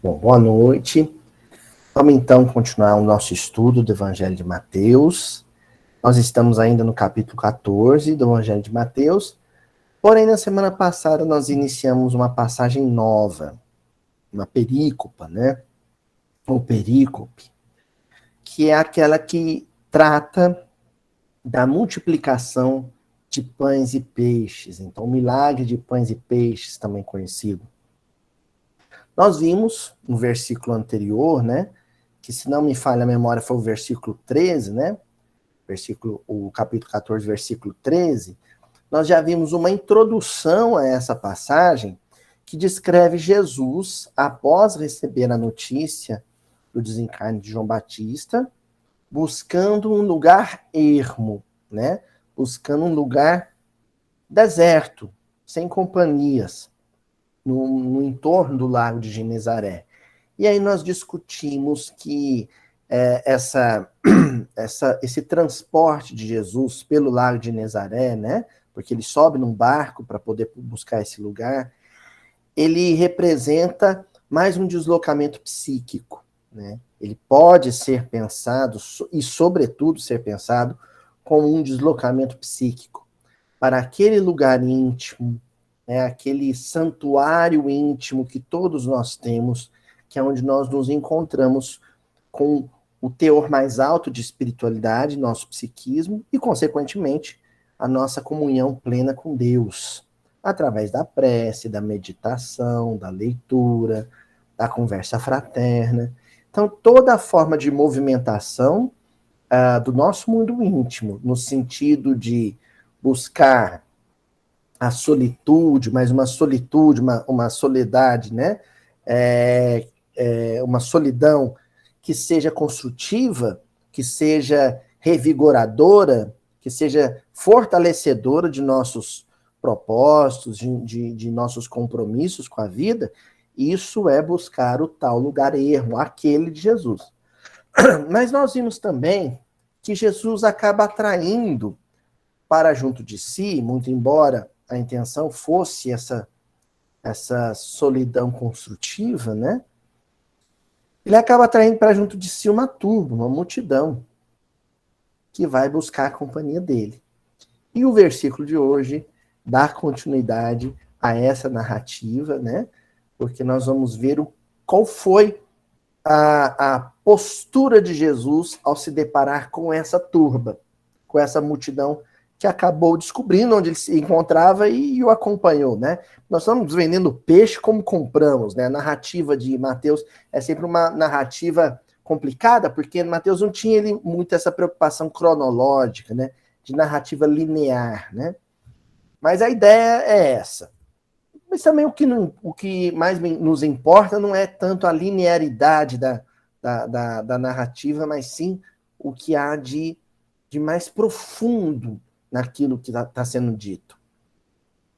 Bom, boa noite. Vamos então continuar o nosso estudo do Evangelho de Mateus. Nós estamos ainda no capítulo 14 do Evangelho de Mateus, porém na semana passada nós iniciamos uma passagem nova, uma perícopa, né? Ou perícope, que é aquela que trata da multiplicação de pães e peixes. Então, o milagre de pães e peixes, também conhecido. Nós vimos no versículo anterior, né, que se não me falha a memória foi o versículo 13, né, o capítulo 14, versículo 13, nós já vimos uma introdução a essa passagem que descreve Jesus após receber a notícia do desencarne de João Batista, buscando um lugar ermo, né, buscando um lugar deserto, sem companhias, no entorno do lago de Genezaré. E aí nós discutimos que esse transporte de Jesus pelo lago de Genezaré, né, porque ele sobe num barco para poder buscar esse lugar, ele representa mais um deslocamento psíquico, né? Ele pode ser pensado, e sobretudo ser pensado, como um deslocamento psíquico para aquele lugar íntimo, né, aquele santuário íntimo que todos nós temos, que é onde nós nos encontramos com o teor mais alto de espiritualidade, nosso psiquismo, e, consequentemente, a nossa comunhão plena com Deus, através da prece, da meditação, da leitura, da conversa fraterna. Então, toda a forma de movimentação do nosso mundo íntimo, no sentido de buscar a solitude, mas uma solitude, uma soledade, né? Uma solidão que seja construtiva, que seja revigoradora, que seja fortalecedora de nossos propósitos, de nossos compromissos com a vida. Isso é buscar o tal lugar ermo, aquele de Jesus. Mas nós vimos também que Jesus acaba atraindo para junto de si, muito embora a intenção fosse essa solidão construtiva, né? Ele acaba atraindo para junto de si uma turba, uma multidão, que vai buscar a companhia dele. E o versículo de hoje dá continuidade a essa narrativa, né? Porque nós vamos ver qual foi a postura de Jesus ao se deparar com essa turba, com essa multidão que acabou descobrindo onde ele se encontrava e o acompanhou, né? Nós estamos vendendo peixe como compramos, né? A narrativa de Mateus é sempre uma narrativa complicada, porque Mateus não tinha muito essa preocupação cronológica, né? De narrativa linear, né? Mas a ideia é essa. Mas também o que mais nos importa não é tanto a linearidade da narrativa, mas sim o que há de mais profundo naquilo que está sendo dito.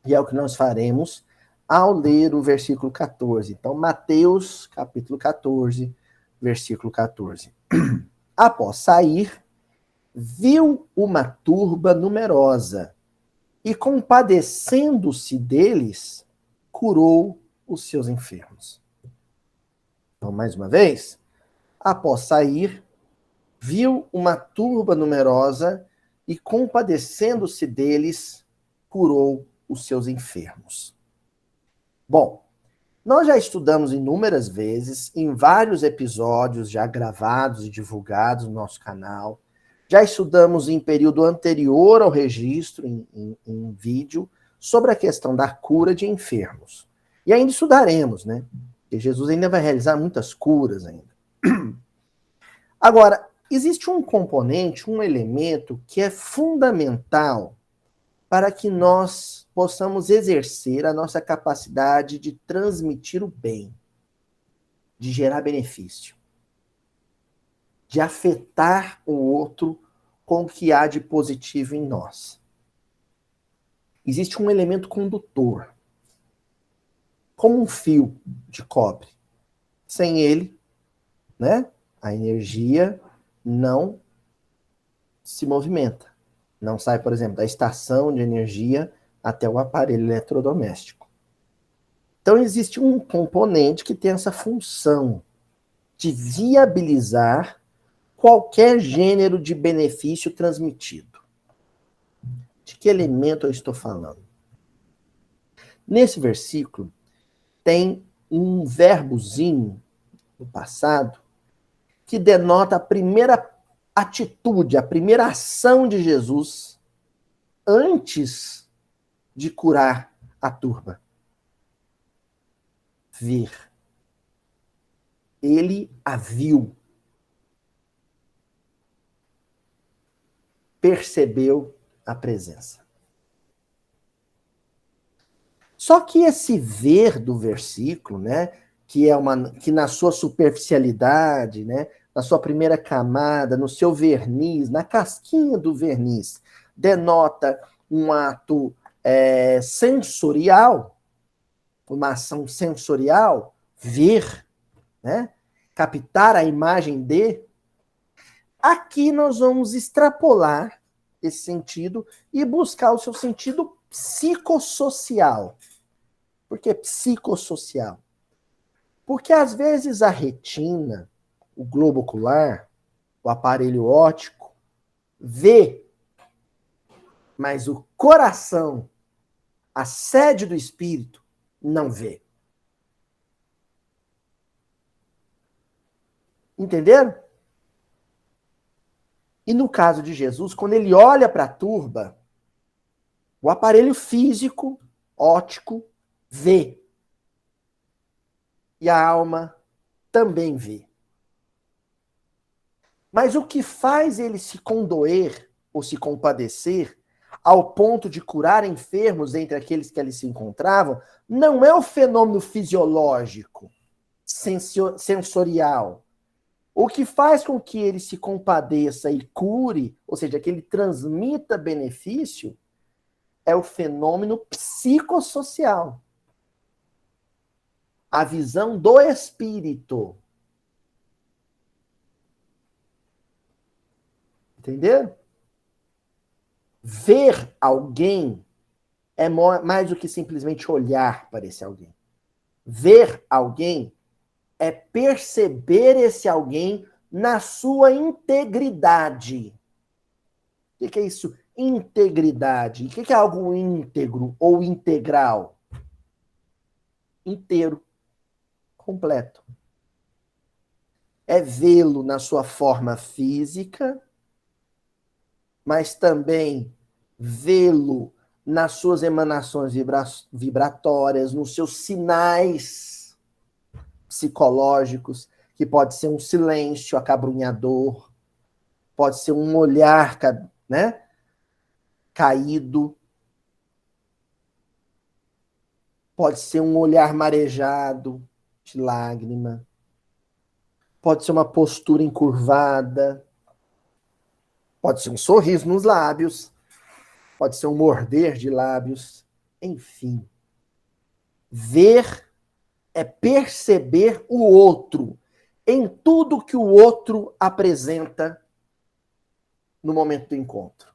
E é o que nós faremos ao ler o versículo 14. Então, Mateus, capítulo 14, versículo 14. Após sair, viu uma turba numerosa e, compadecendo-se deles, curou os seus enfermos. Então, mais uma vez, após sair, viu uma turba numerosa e, compadecendo-se deles, curou os seus enfermos. Bom, nós já estudamos inúmeras vezes, em vários episódios já gravados e divulgados no nosso canal, já estudamos em período anterior ao registro, em vídeo, sobre a questão da cura de enfermos. E ainda estudaremos, né? Porque Jesus ainda vai realizar muitas curas ainda. Agora, existe um componente, um elemento que é fundamental para que nós possamos exercer a nossa capacidade de transmitir o bem, de gerar benefício, de afetar o outro com o que há de positivo em nós. Existe um elemento condutor, como um fio de cobre. Sem ele, né, a energia não se movimenta. Não sai, por exemplo, da estação de energia até o aparelho eletrodoméstico. Então, existe um componente que tem essa função de viabilizar qualquer gênero de benefício transmitido. De que elemento eu estou falando? Nesse versículo, tem um verbozinho no passado que denota a primeira atitude, a primeira ação de Jesus antes de curar a turba. Ver. Ele a viu. Percebeu a presença. Só que esse ver do versículo, né, que na sua superficialidade, né, na sua primeira camada, no seu verniz, na casquinha do verniz, denota um ato sensorial, uma ação sensorial, ver, né, captar a imagem de. Aqui nós vamos extrapolar esse sentido e buscar o seu sentido psicossocial. Por que psicossocial? Porque às vezes a retina, o globo ocular, o aparelho óptico, vê, mas o coração, a sede do espírito, não vê. Entenderam? E no caso de Jesus, quando ele olha para a turba, o aparelho físico, óptico, vê. E a alma também vê. Mas o que faz ele se condoer ou se compadecer ao ponto de curar enfermos entre aqueles que ali se encontravam, não é o fenômeno fisiológico, sensorial. O que faz com que ele se compadeça e cure, ou seja, que ele transmita benefício, é o fenômeno psicossocial. A visão do espírito. Entenderam? Ver alguém é mais do que simplesmente olhar para esse alguém. Ver alguém é perceber esse alguém na sua integridade. O que é isso? Integridade. O que é algo íntegro ou integral? Inteiro. Completo. É vê-lo na sua forma física, mas também vê-lo nas suas emanações vibratórias, nos seus sinais psicológicos, que pode ser um silêncio acabrunhador, pode ser um olhar, né, caído, pode ser um olhar marejado de lágrima, pode ser uma postura encurvada, pode ser um sorriso nos lábios, pode ser um morder de lábios, enfim. Ver é perceber o outro em tudo que o outro apresenta no momento do encontro.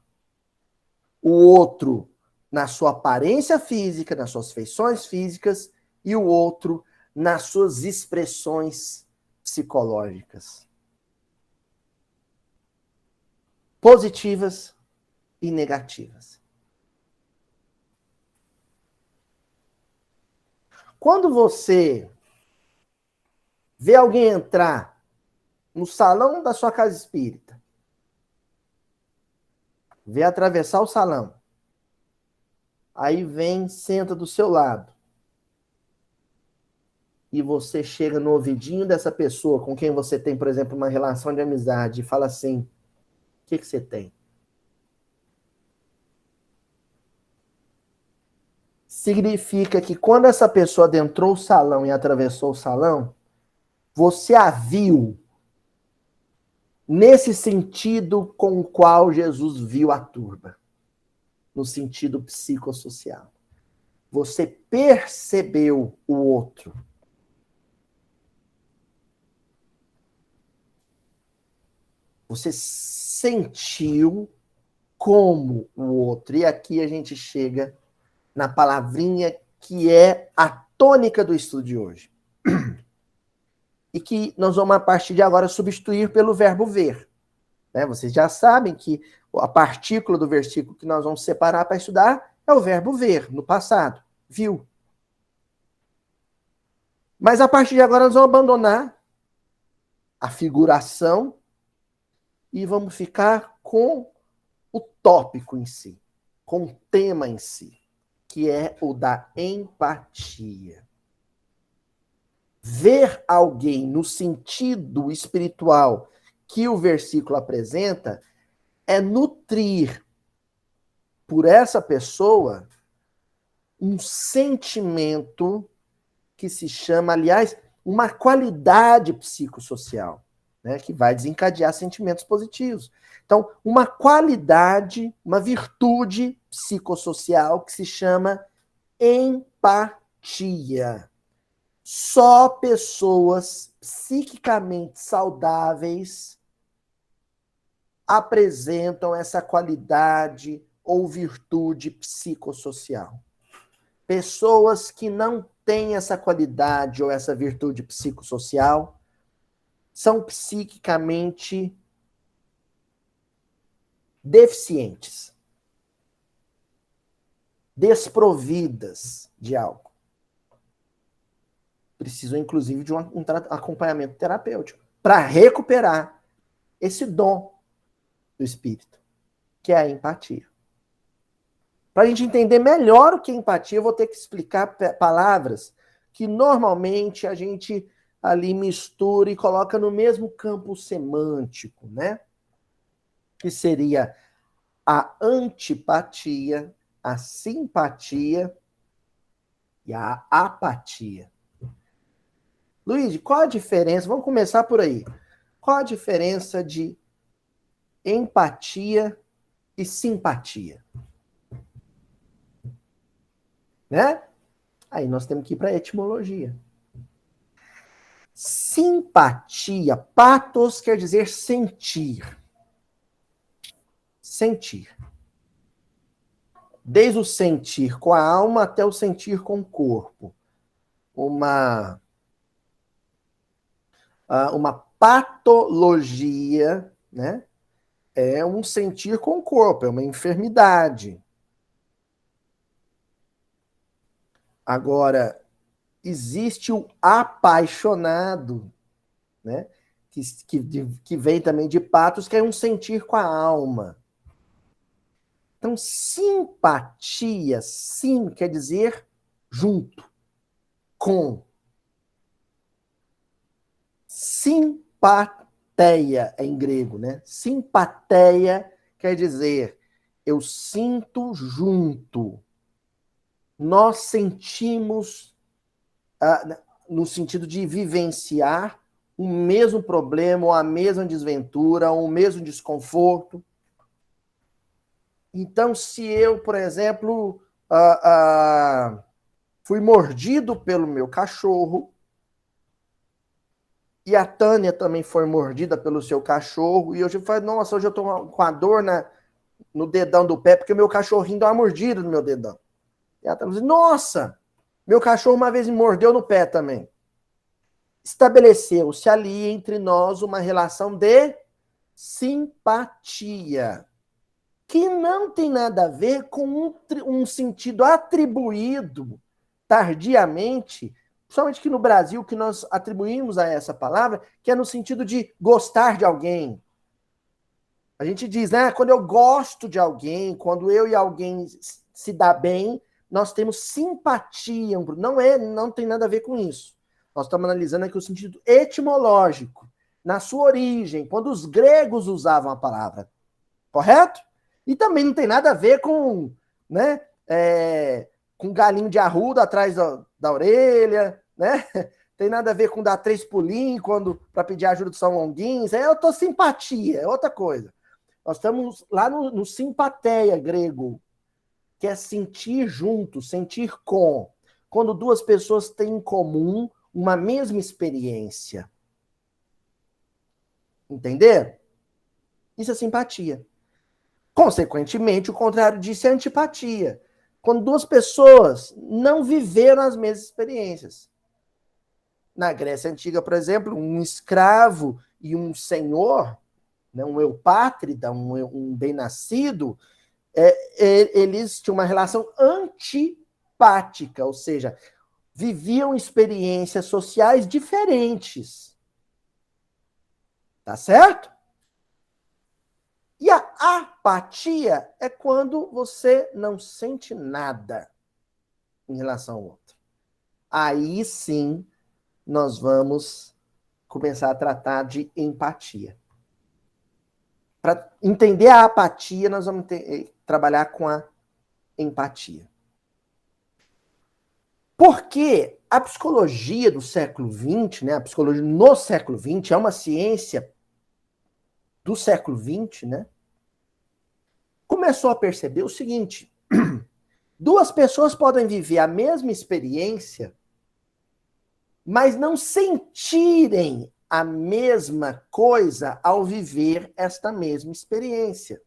O outro na sua aparência física, nas suas feições físicas, e o outro nas suas expressões psicológicas. Positivas e negativas. Quando você vê alguém entrar no salão da sua casa espírita, vê atravessar o salão, aí vem, senta do seu lado, e você chega no ouvidinho dessa pessoa com quem você tem, por exemplo, uma relação de amizade, e fala assim: o que você tem? Significa que quando essa pessoa adentrou o salão e atravessou o salão, você a viu nesse sentido com o qual Jesus viu a turba, no sentido psicossocial. Você percebeu o outro. Você sentiu como o outro. E aqui a gente chega na palavrinha que é a tônica do estudo de hoje. E que nós vamos, a partir de agora, substituir pelo verbo ver. Né? Vocês já sabem que a partícula do versículo que nós vamos separar para estudar é o verbo ver, no passado. Viu? Mas a partir de agora nós vamos abandonar a figuração e vamos ficar com o tópico em si, com o tema em si, que é o da empatia. Ver alguém no sentido espiritual que o versículo apresenta é nutrir por essa pessoa um sentimento que se chama, aliás, uma qualidade psicossocial, né, que vai desencadear sentimentos positivos. Então, uma qualidade, uma virtude psicossocial que se chama empatia. Só pessoas psiquicamente saudáveis apresentam essa qualidade ou virtude psicossocial. Pessoas que não têm essa qualidade ou essa virtude psicossocial são psiquicamente deficientes, desprovidas de algo. Precisam, inclusive, de um acompanhamento terapêutico para recuperar esse dom do espírito, que é a empatia. Para a gente entender melhor o que é empatia, eu vou ter que explicar palavras que normalmente a gente ali mistura e coloca no mesmo campo semântico, né? Que seria a antipatia, a simpatia e a apatia. Luiz, qual a diferença? Vamos começar por aí. Qual a diferença de empatia e simpatia? Né? Aí nós temos que ir para a etimologia. Simpatia, pathos quer dizer sentir. Sentir. Desde o sentir com a alma até o sentir com o corpo. Uma patologia, né? É um sentir com o corpo, é uma enfermidade. Agora, existe o apaixonado, né? Que vem também de patos, que é um sentir com a alma. Então, simpatia, sim, quer dizer junto, com. Simpatia é em grego, né? Simpatia quer dizer eu sinto junto. Nós sentimos no sentido de vivenciar o mesmo problema, ou a mesma desventura, ou o mesmo desconforto. Então, se eu, por exemplo, fui mordido pelo meu cachorro, e a Tânia também foi mordida pelo seu cachorro, e eu falei, nossa, hoje eu estou com a dor no dedão do pé, porque o meu cachorrinho deu uma mordida no meu dedão. E ela falou assim, nossa, meu cachorro uma vez me mordeu no pé também. Estabeleceu-se ali entre nós uma relação de simpatia, que não tem nada a ver com um sentido atribuído tardiamente, principalmente aqui no Brasil, que nós atribuímos a essa palavra, que é no sentido de gostar de alguém. A gente diz, né, quando eu gosto de alguém, quando eu e alguém se dá bem, nós temos simpatia. Não tem nada a ver com isso. Nós estamos analisando aqui o sentido etimológico, na sua origem, quando os gregos usavam a palavra. Correto? E também não tem nada a ver com, né, com galinho de arruda atrás da orelha, né? Tem nada a ver com dar 3 pulinhos para pedir ajuda do São Longuinho. Isso aí é outra simpatia, é outra coisa. Nós estamos lá no simpatia grego, que é sentir junto, sentir com. Quando duas pessoas têm em comum uma mesma experiência. Entender? Isso é simpatia. Consequentemente, o contrário disso é antipatia. Quando duas pessoas não viveram as mesmas experiências. Na Grécia Antiga, por exemplo, um escravo e um senhor, né, um eupátrida, um bem-nascido, eles tinham uma relação antipática, ou seja, viviam experiências sociais diferentes. Tá certo? E a apatia é quando você não sente nada em relação ao outro. Aí sim, nós vamos começar a tratar de empatia. Para entender a apatia, nós vamos trabalhar com a empatia. Porque a psicologia do século XX, né, a psicologia no século XX, é uma ciência do século XX, né, começou a perceber o seguinte: duas pessoas podem viver a mesma experiência, mas não sentirem a mesma coisa ao viver esta mesma experiência.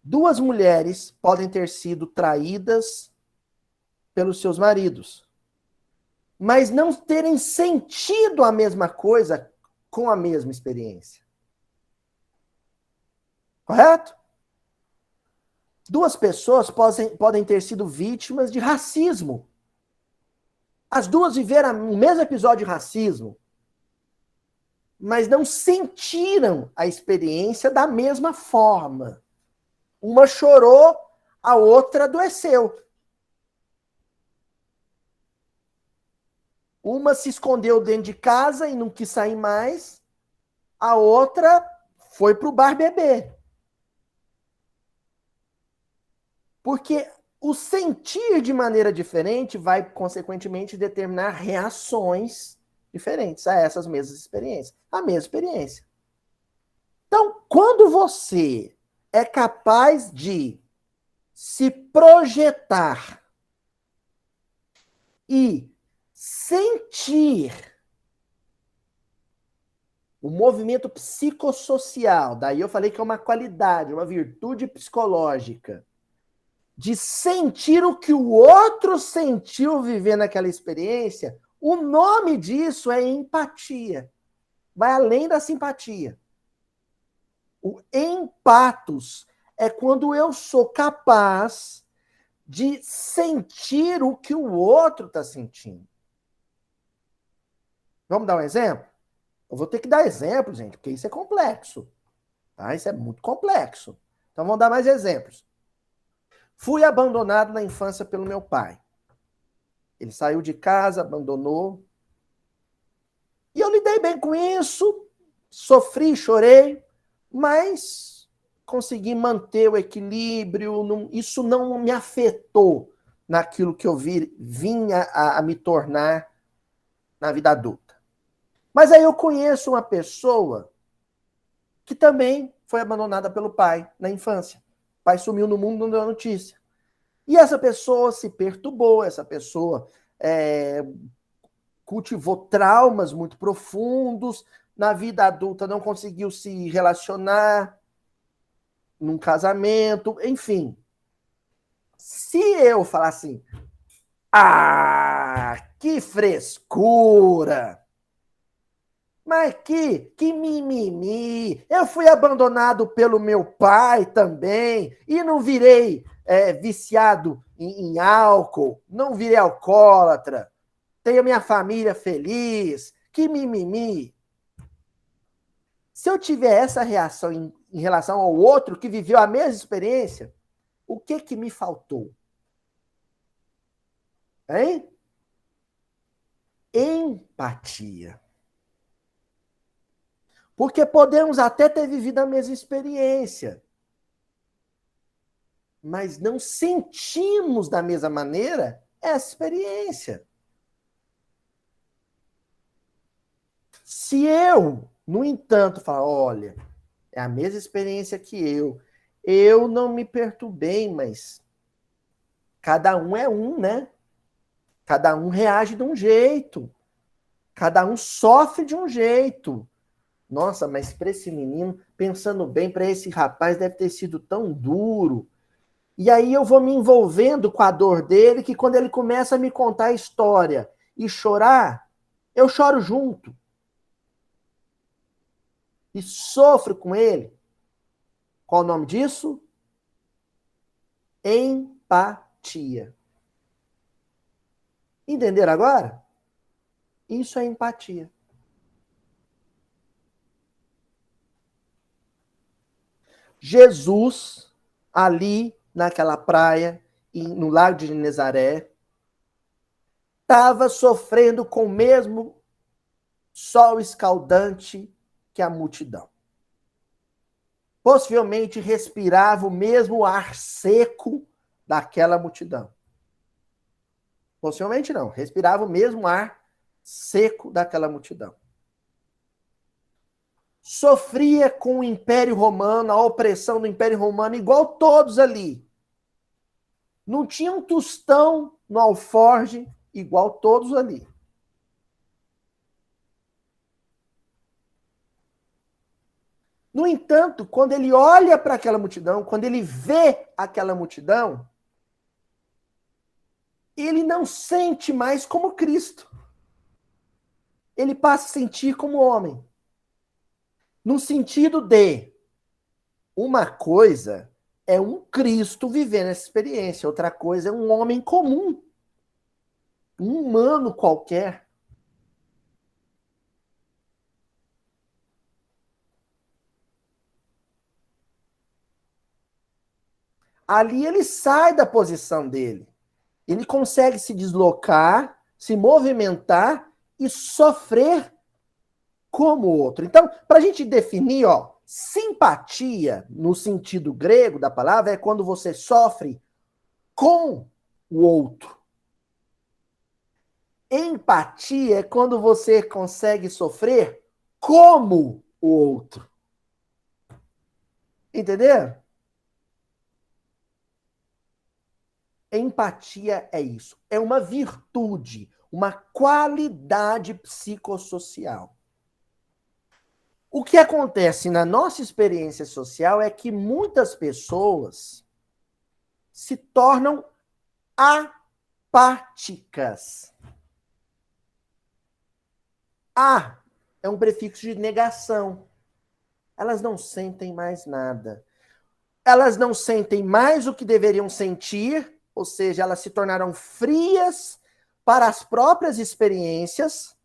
Duas mulheres podem ter sido traídas pelos seus maridos, mas não terem sentido a mesma coisa com a mesma experiência. Correto? Duas pessoas podem ter sido vítimas de racismo. As duas viveram o mesmo episódio de racismo, mas não sentiram a experiência da mesma forma. Uma chorou, a outra adoeceu. Uma se escondeu dentro de casa e não quis sair mais, a outra foi para o bar beber. Porque o sentir de maneira diferente vai, consequentemente, determinar reações diferentes a essas mesmas experiências. A mesma experiência. Então, quando você é capaz de se projetar e sentir o movimento psicossocial, daí eu falei que é uma qualidade, uma virtude psicológica, de sentir o que o outro sentiu vivendo aquela experiência, o nome disso é empatia. Vai além da simpatia. O empatos é quando eu sou capaz de sentir o que o outro está sentindo. Vamos dar um exemplo? Eu vou ter que dar exemplo, gente, porque isso é complexo. Tá? Isso é muito complexo. Então vamos dar mais exemplos. Fui abandonado na infância pelo meu pai. Ele saiu de casa, abandonou. E eu lidei bem com isso, sofri, chorei, mas consegui manter o equilíbrio. Isso não me afetou naquilo que eu vinha a me tornar na vida adulta. Mas aí eu conheço uma pessoa que também foi abandonada pelo pai na infância. O pai sumiu no mundo, não deu notícia. E essa pessoa se perturbou, essa pessoa cultivou traumas muito profundos, na vida adulta não conseguiu se relacionar num casamento, enfim. Se eu falar assim, que frescura! Mas que mimimi! Eu fui abandonado pelo meu pai também e não virei viciado em álcool, não virei alcoólatra, tenho minha família feliz, que mimimi! Se eu tiver essa reação em relação ao outro que viveu a mesma experiência, o que me faltou? Hein? Empatia. Porque podemos até ter vivido a mesma experiência, mas não sentimos da mesma maneira essa experiência. Se eu, no entanto, falar, olha, é a mesma experiência que eu não me perturbei, mas cada um é um, né? Cada um reage de um jeito, cada um sofre de um jeito. Nossa, mas para esse menino, pensando bem, para esse rapaz deve ter sido tão duro. E aí eu vou me envolvendo com a dor dele, que quando ele começa a me contar a história e chorar, eu choro junto. E sofro com ele. Qual o nome disso? Empatia. Entenderam agora? Isso é empatia. Jesus, ali naquela praia, no Lago de Genezaré, estava sofrendo com o mesmo sol escaldante que a multidão. Possivelmente respirava o mesmo ar seco daquela multidão. Possivelmente não, respirava o mesmo ar seco daquela multidão. Sofria com o Império Romano, a opressão do Império Romano, igual todos ali. Não tinha um tostão no alforge, igual todos ali. No entanto, quando ele olha para aquela multidão, quando ele vê aquela multidão, ele não sente mais como Cristo. Ele passa a sentir como homem. No sentido de uma coisa é um Cristo vivendo essa experiência, outra coisa é um homem comum, um humano qualquer. Ali ele sai da posição dele. Ele consegue se deslocar, se movimentar e sofrer como o outro. Então, para a gente definir, ó, simpatia, no sentido grego da palavra, é quando você sofre com o outro. Empatia é quando você consegue sofrer como o outro. Entendeu? Empatia é isso. É uma virtude, uma qualidade psicossocial. O que acontece na nossa experiência social é que muitas pessoas se tornam apáticas. A é um prefixo de negação. Elas não sentem mais nada. Elas não sentem mais o que deveriam sentir, ou seja, elas se tornaram frias para as próprias experiências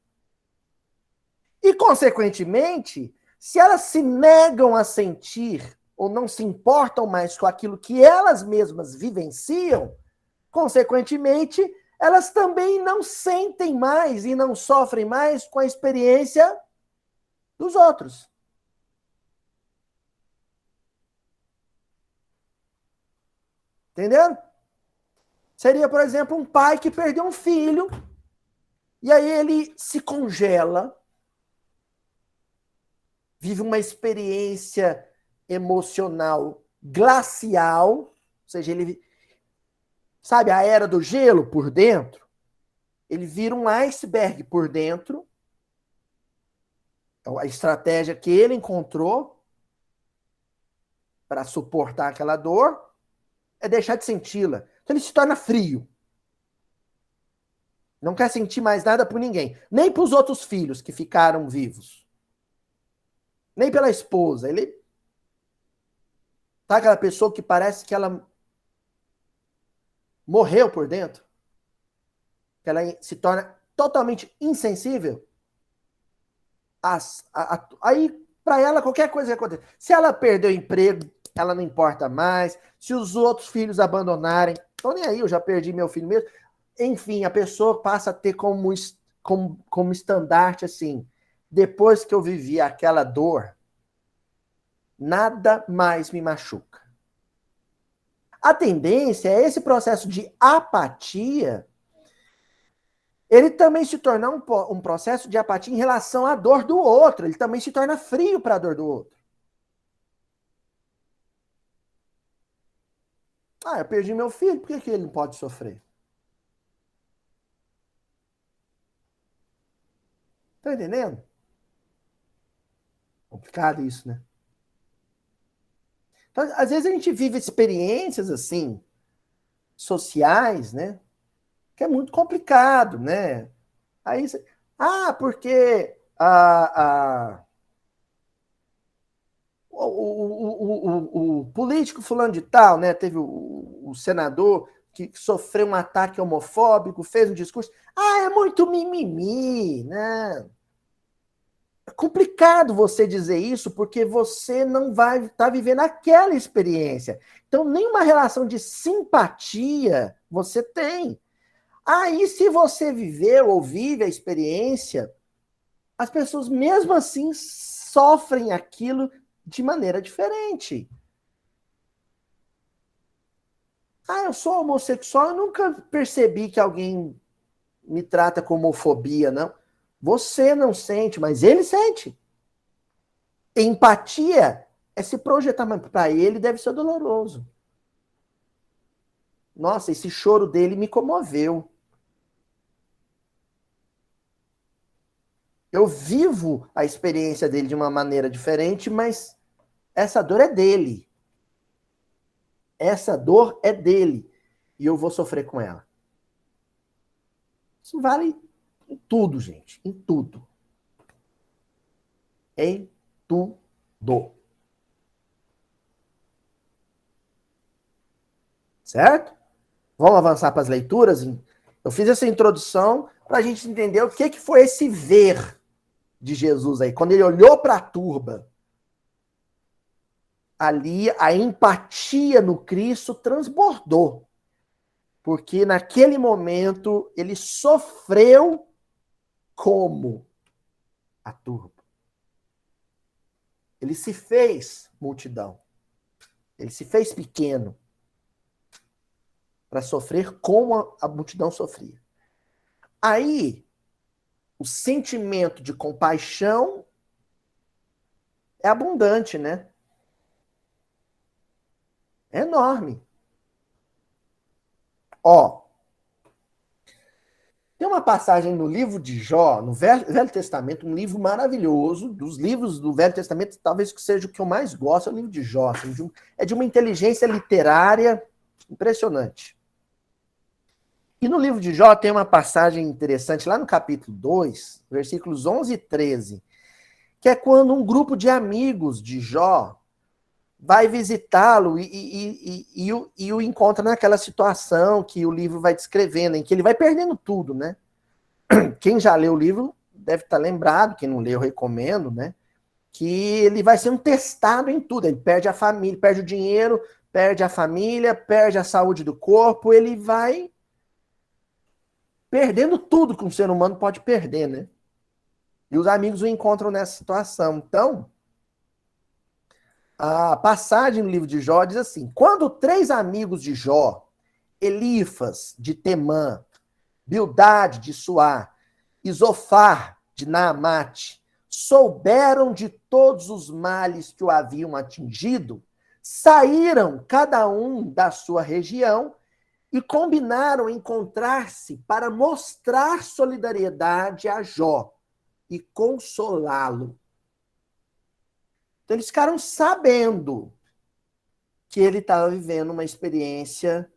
e, consequentemente, se elas se negam a sentir ou não se importam mais com aquilo que elas mesmas vivenciam, consequentemente, elas também não sentem mais e não sofrem mais com a experiência dos outros. Entendeu? Seria, por exemplo, um pai que perdeu um filho e aí ele se congela, vive uma experiência emocional glacial, ou seja, ele, sabe, a era do gelo por dentro, ele vira um iceberg por dentro. A estratégia que ele encontrou para suportar aquela dor é deixar de senti-la. Então ele se torna frio. Não quer sentir mais nada por ninguém. Nem para os outros filhos que ficaram vivos. Nem pela esposa. Ele tá aquela pessoa que parece que ela morreu por dentro. Que ela se torna totalmente insensível. Aí, para ela, qualquer coisa que aconteça. Se ela perdeu o emprego, ela não importa mais. Se os outros filhos abandonarem, tô nem aí, eu já perdi meu filho mesmo. Enfim, a pessoa passa a ter como estandarte assim. Depois que eu vivi aquela dor, nada mais me machuca. A tendência é esse processo de apatia, ele também se tornar um processo de apatia em relação à dor do outro. Ele também se torna frio para a dor do outro. Ah, eu perdi meu filho, por que ele não pode sofrer? Tá entendendo? Complicado isso, né? Então, às vezes a gente vive experiências assim, sociais, né? Que é muito complicado, né? Aí, porque o político fulano de tal, né? Teve o senador que sofreu um ataque homofóbico, fez um discurso. É muito mimimi, né? É complicado você dizer isso porque você não vai estar vivendo aquela experiência. Então, nenhuma relação de simpatia você tem. Aí, se você viveu ou vive a experiência, as pessoas mesmo assim sofrem aquilo de maneira diferente. Eu sou homossexual, eu nunca percebi que alguém me trata com homofobia, não. Você não sente, mas ele sente. Empatia é se projetar, mas para ele deve ser doloroso. Nossa, esse choro dele me comoveu. Eu vivo a experiência dele de uma maneira diferente, mas essa dor é dele. Essa dor é dele. E eu vou sofrer com ela. Isso vale em tudo, gente. Em tudo. Em tudo. Certo? Vamos avançar para as leituras? Eu fiz essa introdução para a gente entender o que foi esse ver de Jesus aí. Quando ele olhou para a turba, ali a empatia no Cristo transbordou. Porque naquele momento ele sofreu como a turba. Ele se fez multidão. Ele se fez pequeno para sofrer como a multidão sofria. Aí, o sentimento de compaixão é abundante, né? É enorme. Ó, tem uma passagem no livro de Jó, no Velho Testamento, um livro maravilhoso, dos livros do Velho Testamento, talvez que seja o que eu mais gosto, é o livro de Jó. Assim, é de uma inteligência literária impressionante. E no livro de Jó tem uma passagem interessante, lá no capítulo 2, versículos 11 e 13, que é quando um grupo de amigos de Jó vai visitá-lo e o encontra naquela situação que o livro vai descrevendo, em que ele vai perdendo tudo, né? Quem já leu o livro deve estar lembrado, quem não leu, eu recomendo, né? Que ele vai sendo testado em tudo. Ele perde a família, perde o dinheiro, perde a família, perde a saúde do corpo, ele vai perdendo tudo que um ser humano pode perder, né? E os amigos o encontram nessa situação. Então, a passagem no livro de Jó diz assim: quando 3 amigos de Jó, Elifas de Temã, Bildade de Suá e Zofar de Naamate, souberam de todos os males que o haviam atingido, saíram cada um da sua região e combinaram encontrar-se para mostrar solidariedade a Jó e consolá-lo. Então, eles ficaram sabendo que ele estava vivendo uma experiência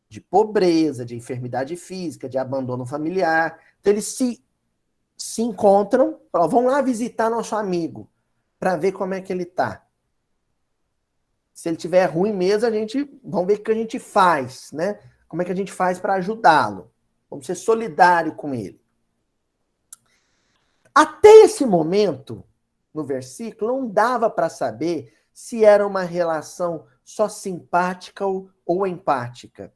de pobreza, de enfermidade física, de abandono familiar. Então, eles se encontram, falam, vão lá visitar nosso amigo, para ver como é que ele está. Se ele tiver ruim mesmo, vamos ver o que a gente faz, né? Como é que a gente faz para ajudá-lo? Vamos ser solidário com ele. Até esse momento, no versículo, não dava para saber se era uma relação só simpática ou empática.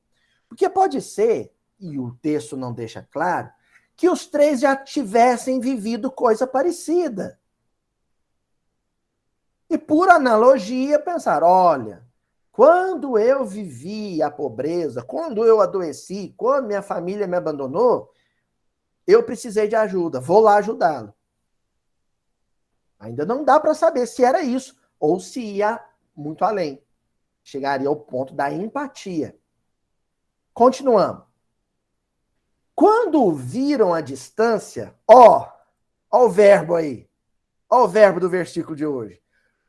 Porque pode ser, e o texto não deixa claro, que os 3 já tivessem vivido coisa parecida. E por analogia pensar, olha, quando eu vivi a pobreza, quando eu adoeci, quando minha família me abandonou, eu precisei de ajuda, vou lá ajudá-lo. Ainda não dá para saber se era isso ou se ia muito além. Chegaria ao ponto da empatia. Continuamos. Quando viram a distância, ó o verbo aí, Olha o verbo do versículo de hoje.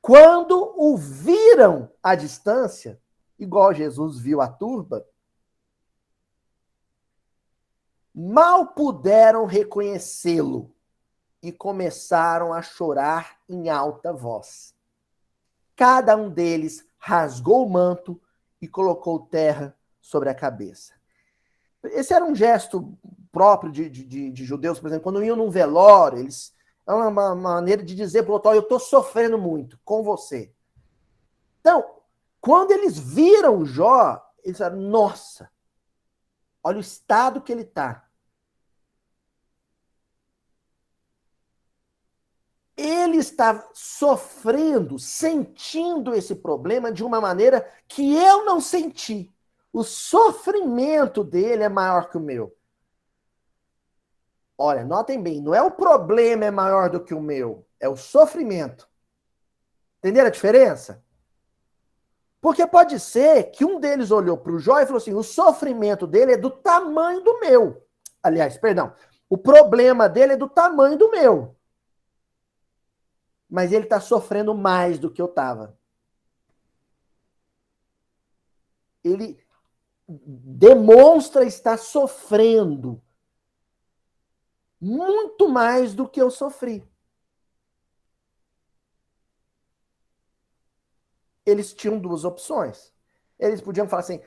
Quando o viram à distância, igual Jesus viu a turba, mal puderam reconhecê-lo e começaram a chorar em alta voz. Cada um deles rasgou o manto e colocou terra sobre a cabeça. Esse era um gesto próprio de judeus, por exemplo, quando iam num velório, eles é uma maneira de dizer para o outro: eu estou sofrendo muito com você. Então, quando eles viram Jó, eles falaram: nossa, olha o estado que ele está. Ele está sofrendo, sentindo esse problema de uma maneira que eu não senti. O sofrimento dele é maior que o meu. Olha, notem bem, não é o problema é maior do que o meu, é o sofrimento. Entenderam a diferença? Porque pode ser que um deles olhou para o Jó e falou assim: o sofrimento dele é do tamanho do meu. Aliás, perdão, o problema dele é do tamanho do meu. Mas ele está sofrendo mais do que eu estava. Ele demonstra estar sofrendo muito mais do que eu sofri. Eles tinham duas opções. Eles podiam falar assim: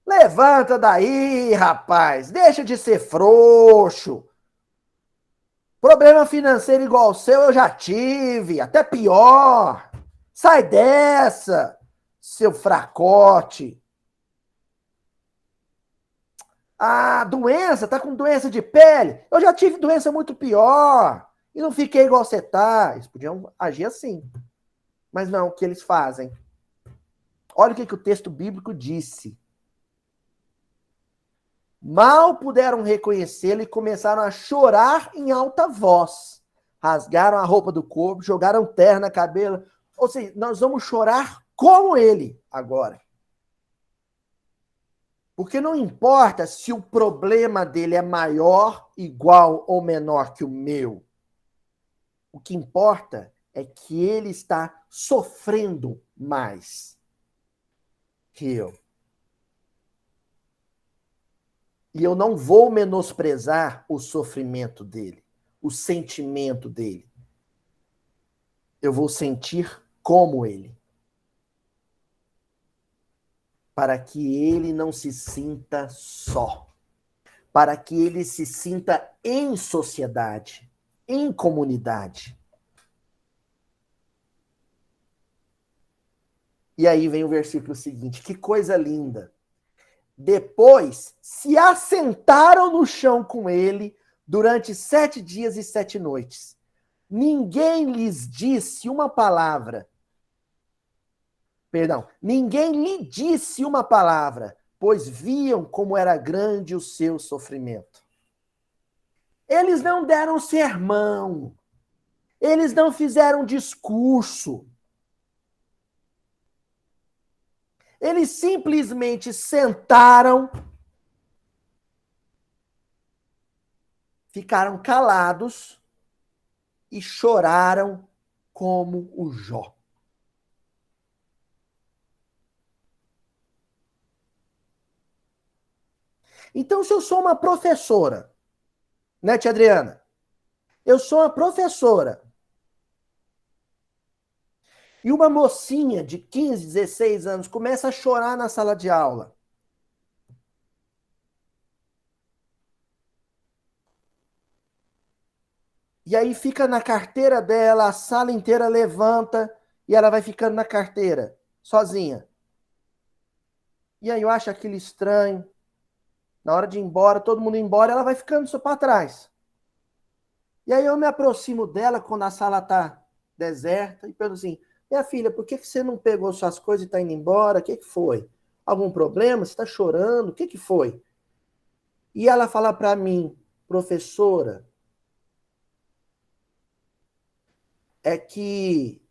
levanta daí, rapaz, deixa de ser frouxo. Problema financeiro igual ao seu eu já tive, até pior. Sai dessa, seu fracote. Ah, doença, tá com doença de pele? Eu já tive doença muito pior. E não fiquei igual você tá. Eles podiam agir assim. Mas não, o que eles fazem? Olha o que o texto bíblico disse. Mal puderam reconhecê-lo e começaram a chorar em alta voz. Rasgaram a roupa do corpo, jogaram terra na cabeça. Ou seja, nós vamos chorar como ele agora. Porque não importa se o problema dele é maior, igual ou menor que o meu. O que importa é que ele está sofrendo mais que eu. E eu não vou menosprezar o sofrimento dele, o sentimento dele. Eu vou sentir como ele. Para que ele não se sinta só. Para que ele se sinta em sociedade, em comunidade. E aí vem o versículo seguinte, que coisa linda. Depois se assentaram no chão com ele durante 7 dias e 7 noites. Ninguém lhes disse uma palavra. Perdão, ninguém lhe disse uma palavra, pois viam como era grande o seu sofrimento. Eles não deram sermão. Eles não fizeram discurso. Eles simplesmente sentaram, ficaram calados e choraram como o Jó. Então, se eu sou uma professora, né, tia Adriana? Eu sou uma professora. E uma mocinha de 15, 16 anos começa a chorar na sala de aula. E aí fica na carteira dela, a sala inteira levanta e ela vai ficando na carteira, sozinha. E aí eu acho aquilo estranho. Na hora de ir embora, todo mundo ir embora, ela vai ficando só para trás. E aí eu me aproximo dela quando a sala está deserta e pergunto assim: minha filha, por que você não pegou suas coisas e está indo embora? O que foi? Algum problema? Você está chorando? O que foi? E ela fala para mim: professora, é que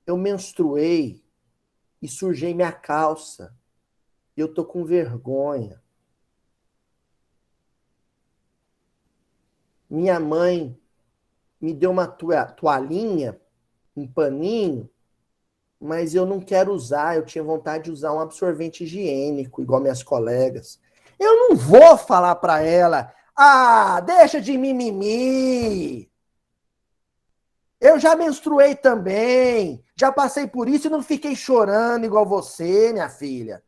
eu menstruei e sujei minha calça. E eu tô com vergonha. Minha mãe me deu uma toalhinha um paninho, mas eu não quero usar, eu tinha vontade de usar um absorvente higiênico, igual minhas colegas. Eu não vou falar para ela, deixa de mimimi. Eu já menstruei também, já passei por isso e não fiquei chorando igual você, minha filha.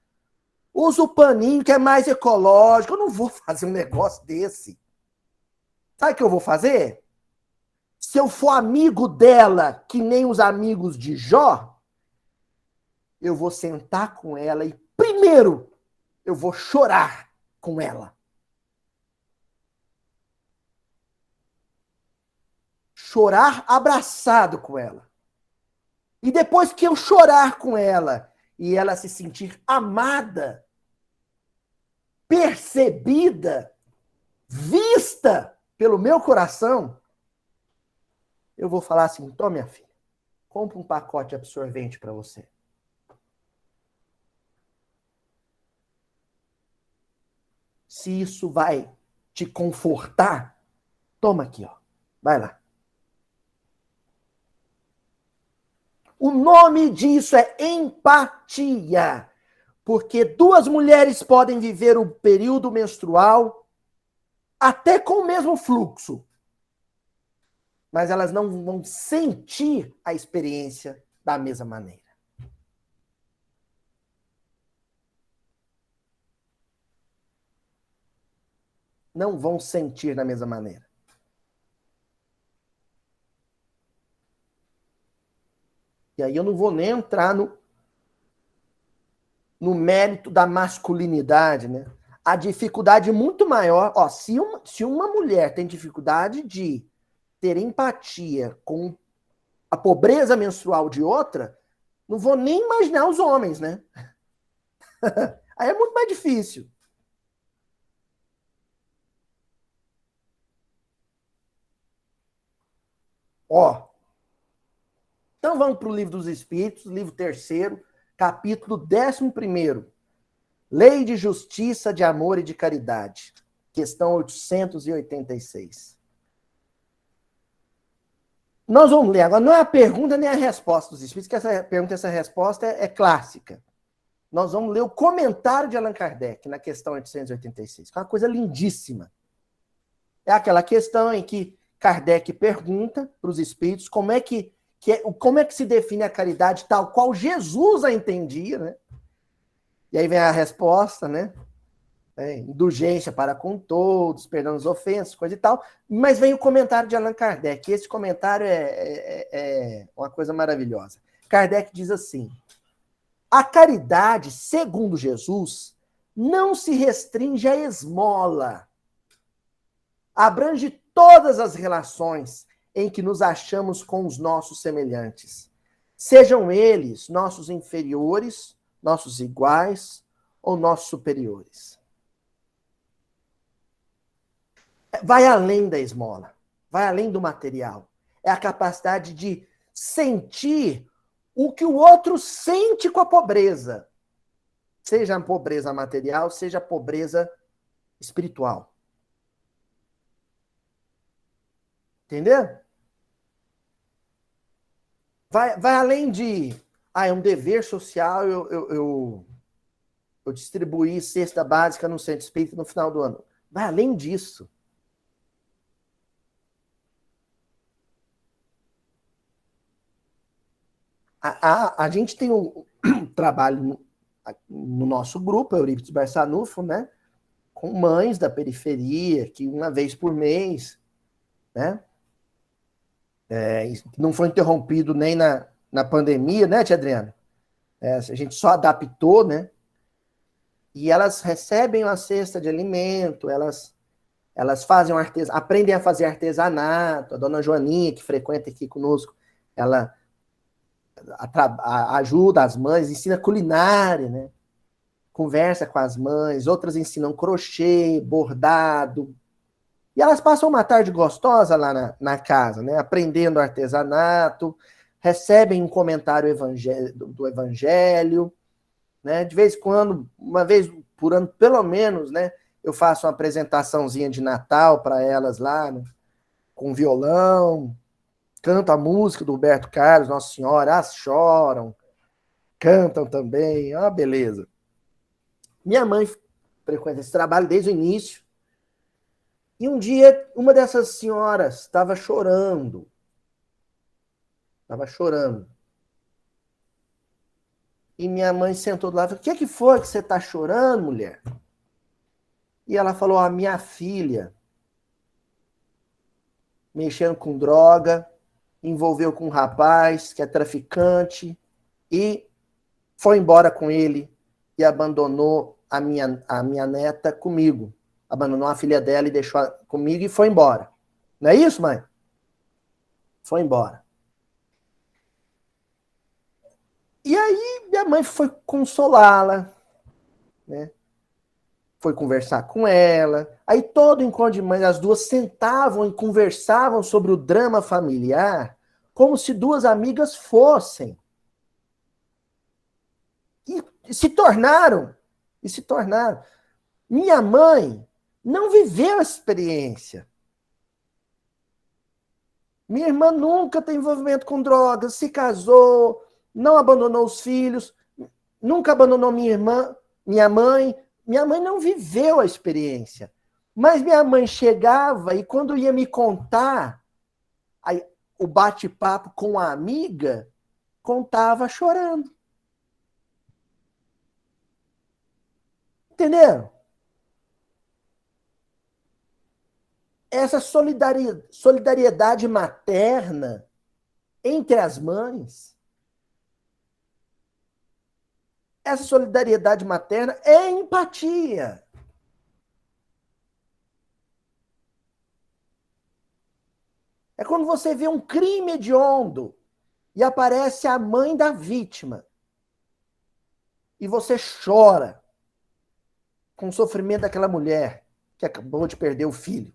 Usa o paninho que é mais ecológico. Eu não vou fazer um negócio desse. Sabe o que eu vou fazer? Se eu for amigo dela, que nem os amigos de Jó, eu vou sentar com ela e primeiro eu vou chorar com ela. Chorar abraçado com ela. E depois que eu chorar com ela e ela se sentir amada, percebida, vista pelo meu coração, eu vou falar assim: toma, minha filha, compra um pacote absorvente para você. Se isso vai te confortar, toma aqui, ó. Vai lá. O nome disso é empatia. Porque duas mulheres podem viver o período menstrual até com o mesmo fluxo. Mas elas não vão sentir a experiência da mesma maneira. Não vão sentir da mesma maneira. E aí eu não vou nem entrar no mérito da masculinidade, né? A dificuldade muito maior, se uma mulher tem dificuldade de ter empatia com a pobreza menstrual de outra, não vou nem imaginar os homens, né? Aí é muito mais difícil. Ó, então vamos para o Livro dos Espíritos, livro 3º, capítulo 11º. Lei de Justiça, de Amor e de Caridade. Questão 886. Nós vamos ler agora, não é a pergunta nem a resposta dos Espíritos, que essa pergunta e essa resposta é clássica. Nós vamos ler o comentário de Allan Kardec na questão 886, que é uma coisa lindíssima. É aquela questão em que Kardec pergunta para os Espíritos como é que se define a caridade tal qual Jesus a entendia, né? E aí vem a resposta, né? Indulgência para com todos, perdão das ofensas, coisa e tal. Mas vem o comentário de Allan Kardec. Esse comentário é uma coisa maravilhosa. Kardec diz assim: a caridade, segundo Jesus, não se restringe à esmola. Abrange todas as relações em que nos achamos com os nossos semelhantes. Sejam eles nossos inferiores, nossos iguais ou nossos superiores. Vai além da esmola, vai além do material. É a capacidade de sentir o que o outro sente com a pobreza. Seja a pobreza material, seja a pobreza espiritual. Entendeu? Vai além de... é um dever social eu distribuir cesta básica no centro espírita no final do ano. Vai além disso. A gente tem um trabalho no nosso grupo, Eurípides Barçanufo, né? Com mães da periferia, que uma vez por mês, né? Não foi interrompido nem na pandemia, né, tia Adriana? A gente só adaptou, né? E elas recebem uma cesta de alimento, elas fazem aprendem a fazer artesanato. A dona Joaninha, que frequenta aqui conosco, ela ajuda as mães, ensina culinária, né? Conversa com as mães, outras ensinam crochê, bordado. E elas passam uma tarde gostosa lá na casa, né? Aprendendo artesanato, recebem um comentário do evangelho, né? De vez em quando, uma vez por ano, pelo menos, né? Eu faço uma apresentaçãozinha de Natal para elas lá, né? Com violão, cantam a música do Roberto Carlos, Nossa Senhora, as choram, cantam também, beleza. Minha mãe frequenta esse trabalho desde o início, e um dia uma dessas senhoras estava chorando. Estava chorando. E minha mãe sentou do lado e falou: o que foi que você está chorando, mulher? E ela falou: a minha filha mexendo com droga, envolveu com um rapaz que é traficante e foi embora com ele e abandonou a minha neta comigo. Abandonou a filha dela e deixou comigo e foi embora. Não é isso, mãe? Foi embora. E aí minha mãe foi consolá-la, né? Foi conversar com ela. Aí todo encontro de mães, as duas sentavam e conversavam sobre o drama familiar como se duas amigas fossem. E se tornaram. E se tornaram. Minha mãe não viveu essa experiência. Minha irmã nunca teve envolvimento com drogas, se casou, não abandonou os filhos, nunca abandonou minha irmã, minha mãe. Minha mãe não viveu a experiência. Mas minha mãe chegava e quando ia me contar aí, o bate-papo com a amiga, contava chorando. Entenderam? Essa solidariedade materna entre as mães, essa solidariedade materna é empatia. É quando você vê um crime hediondo e aparece a mãe da vítima e você chora com o sofrimento daquela mulher que acabou de perder o filho.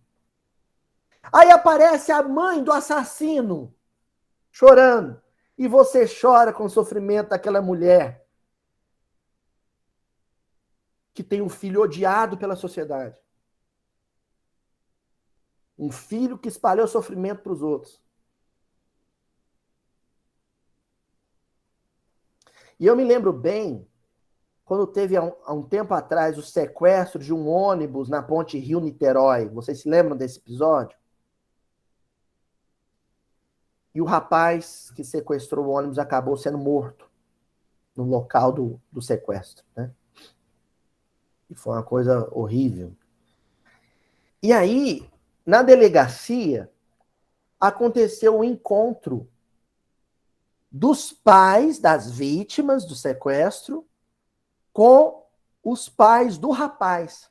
Aí aparece a mãe do assassino chorando e você chora com o sofrimento daquela mulher que tem um filho odiado pela sociedade. Um filho que espalhou sofrimento para os outros. E eu me lembro bem, quando teve há um tempo atrás o sequestro de um ônibus na ponte Rio-Niterói. Vocês se lembram desse episódio? E o rapaz que sequestrou o ônibus acabou sendo morto no local do sequestro, né? E foi uma coisa horrível. E aí, na delegacia, aconteceu um encontro dos pais das vítimas do sequestro com os pais do rapaz.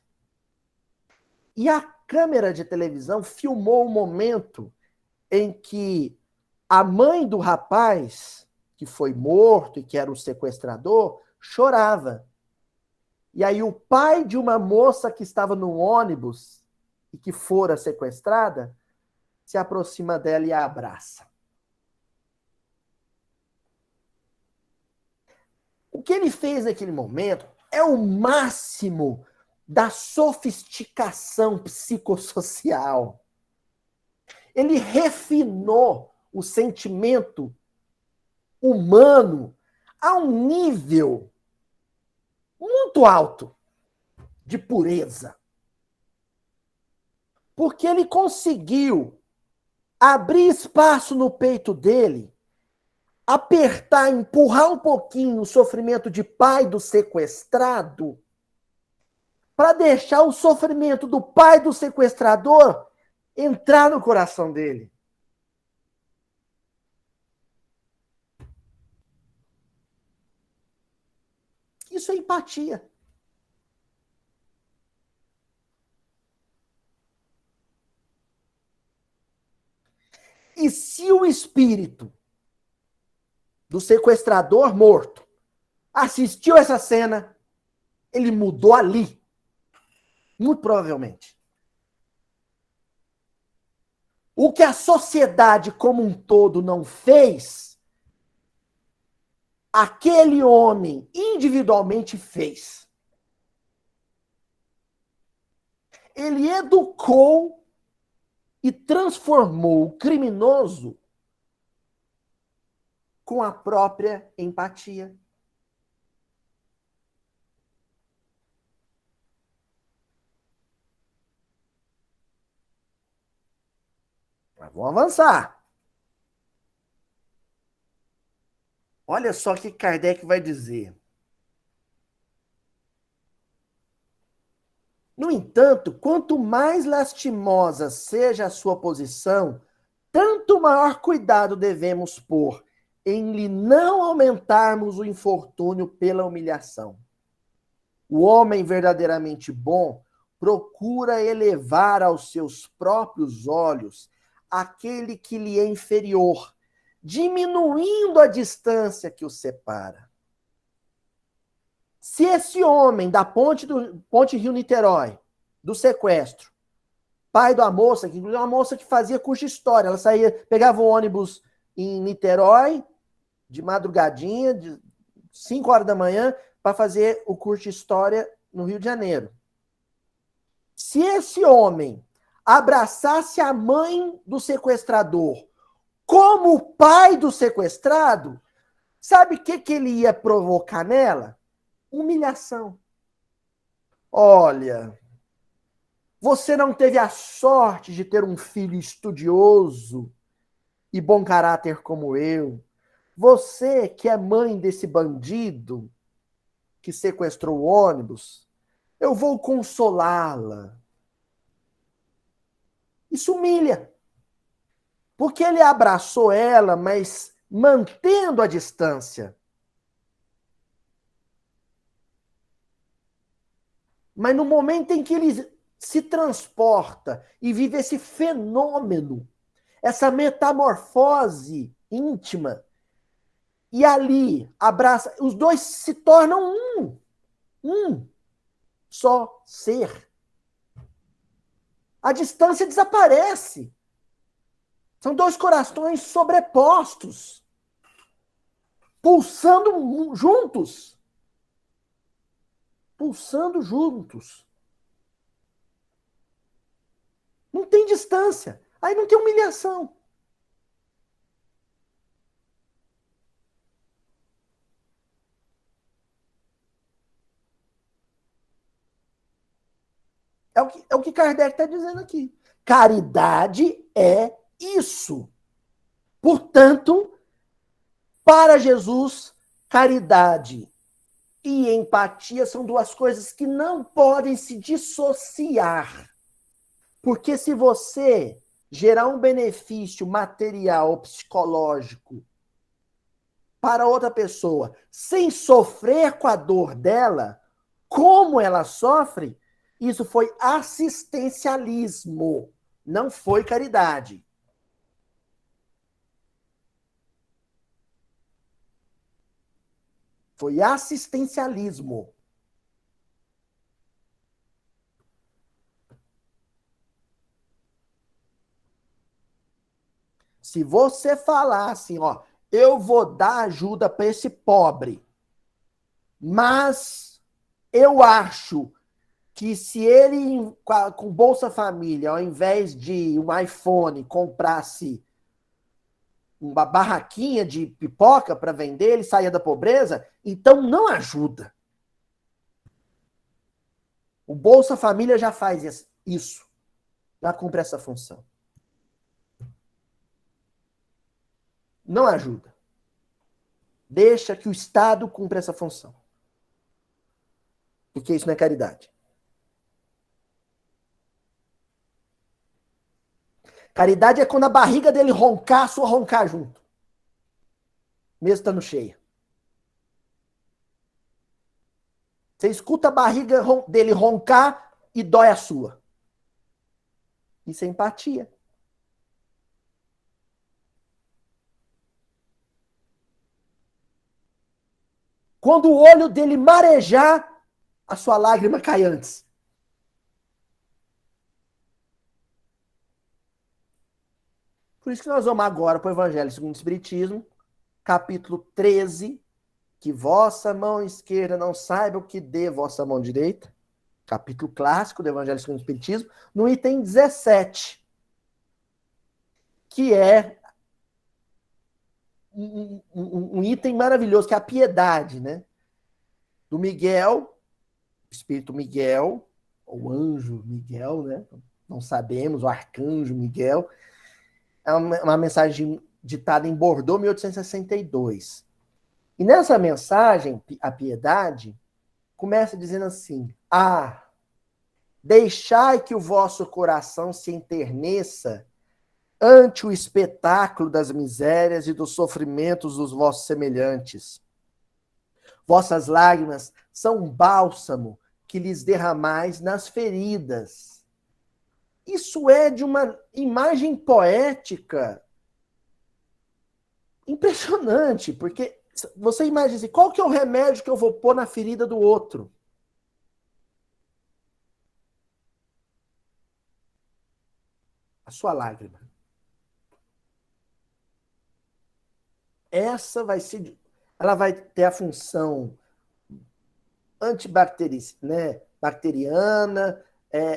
E a câmera de televisão filmou o momento em que a mãe do rapaz, que foi morto e que era o sequestrador, chorava. E aí o pai de uma moça que estava no ônibus e que fora sequestrada, se aproxima dela e a abraça. O que ele fez naquele momento é o máximo da sofisticação psicossocial. Ele refinou o sentimento humano a um nível muito alto de pureza. Porque ele conseguiu abrir espaço no peito dele, apertar, empurrar um pouquinho o sofrimento de pai do sequestrado, para deixar o sofrimento do pai do sequestrador entrar no coração dele. Isso é empatia. E se o espírito do sequestrador morto assistiu essa cena, ele mudou ali. Muito provavelmente. O que a sociedade como um todo não fez, aquele homem individualmente fez. Ele educou e transformou o criminoso com a própria empatia. Mas vamos avançar. Olha só o que Kardec vai dizer. No entanto, quanto mais lastimosa seja a sua posição, tanto maior cuidado devemos pôr em lhe não aumentarmos o infortúnio pela humilhação. O homem verdadeiramente bom procura elevar aos seus próprios olhos aquele que lhe é inferior, diminuindo a distância que o separa. Se esse homem da Ponte Rio-Niterói, do sequestro, pai da moça, que inclusive é uma moça que fazia curso de história, ela saía, pegava o ônibus em Niterói, de madrugadinha, de 5 horas da manhã, para fazer o curso de história no Rio de Janeiro. Se esse homem abraçasse a mãe do sequestrador como o pai do sequestrado, sabe o que ele ia provocar nela? Humilhação. Olha, você não teve a sorte de ter um filho estudioso e bom caráter como eu. Você, que é mãe desse bandido que sequestrou o ônibus, eu vou consolá-la. Isso humilha. Porque ele abraçou ela, mas mantendo a distância. Mas no momento em que ele se transporta e vive esse fenômeno, essa metamorfose íntima, e ali abraça, os dois se tornam um só ser. A distância desaparece. São dois corações sobrepostos, pulsando juntos. Pulsando juntos. Não tem distância. Aí não tem humilhação. É o que Kardec está dizendo aqui. Caridade é isso. Portanto, para Jesus, caridade e empatia são duas coisas que não podem se dissociar. Porque se você gerar um benefício material ou psicológico para outra pessoa sem sofrer com a dor dela, como ela sofre, isso foi assistencialismo, não foi caridade. Foi assistencialismo. Se você falar assim, ó, eu vou dar ajuda para esse pobre, mas eu acho que se ele, com Bolsa Família, ao invés de um iPhone, comprasse uma barraquinha de pipoca para vender, ele saía da pobreza, então não ajuda. O Bolsa Família já faz isso, já cumpre essa função. Não ajuda. Deixa que o Estado cumpra essa função. Porque isso não é caridade. Caridade é quando a barriga dele roncar, a sua roncar junto. Mesmo estando cheia. Você escuta a barriga dele roncar e dói a sua. Isso é empatia. Quando o olho dele marejar, a sua lágrima cai antes. Por isso que nós vamos agora para o Evangelho segundo o Espiritismo, capítulo 13, que vossa mão esquerda não saiba o que dê vossa mão direita, capítulo clássico do Evangelho segundo o Espiritismo, no item 17, que é um item maravilhoso, que é a piedade, né? Do Miguel, Espírito Miguel, ou anjo Miguel, né? Não sabemos, o arcanjo Miguel. É uma mensagem ditada em Bordeaux, 1862. E nessa mensagem, a piedade começa dizendo assim: Ah, deixai que o vosso coração se enterneça ante o espetáculo das misérias e dos sofrimentos dos vossos semelhantes. Vossas lágrimas são um bálsamo que lhes derramais nas feridas. Isso é de uma imagem poética impressionante, porque você imagina assim, qual que é o remédio que eu vou pôr na ferida do outro? A sua lágrima. Essa vai ser, ela vai ter a função né, bacteriana,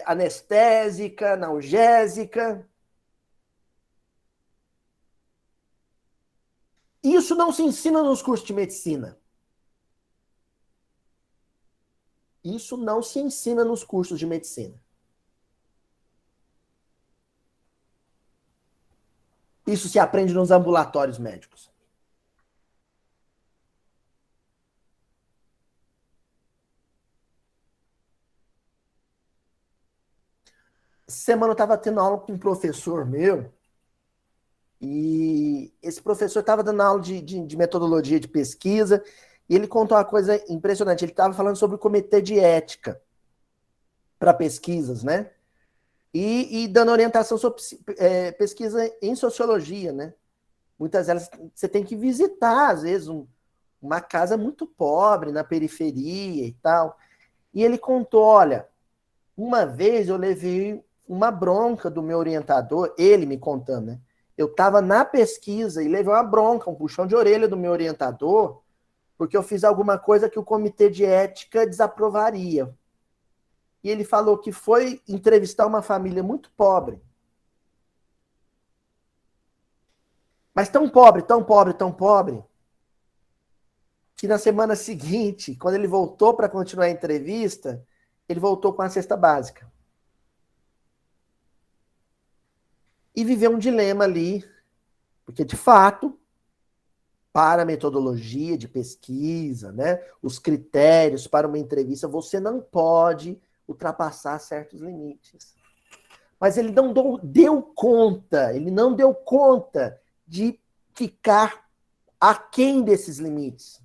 anestésica, analgésica. Isso não se ensina nos cursos de medicina. Isso não se ensina nos cursos de medicina. Isso se aprende nos ambulatórios médicos. Essa semana eu estava tendo aula com um professor meu, e esse professor estava dando aula de metodologia de pesquisa, e ele contou uma coisa impressionante. Ele estava falando sobre o comitê de ética para pesquisas, né? E dando orientação sobre pesquisa em sociologia, né? Muitas delas você tem que visitar, às vezes, uma casa muito pobre, na periferia e tal. E ele contou, olha, uma vez eu levei uma bronca do meu orientador, ele me contando, né? Eu estava na pesquisa e levei uma bronca, um puxão de orelha do meu orientador, porque eu fiz alguma coisa que o comitê de ética desaprovaria. E ele falou que foi entrevistar uma família muito pobre. Mas tão pobre, tão pobre, tão pobre, que na semana seguinte, quando ele voltou para continuar a entrevista, ele voltou com a cesta básica. E viveu um dilema ali, porque de fato, para a metodologia de pesquisa, né, os critérios para uma entrevista, você não pode ultrapassar certos limites. Mas ele não deu conta, ele não deu conta de ficar aquém desses limites.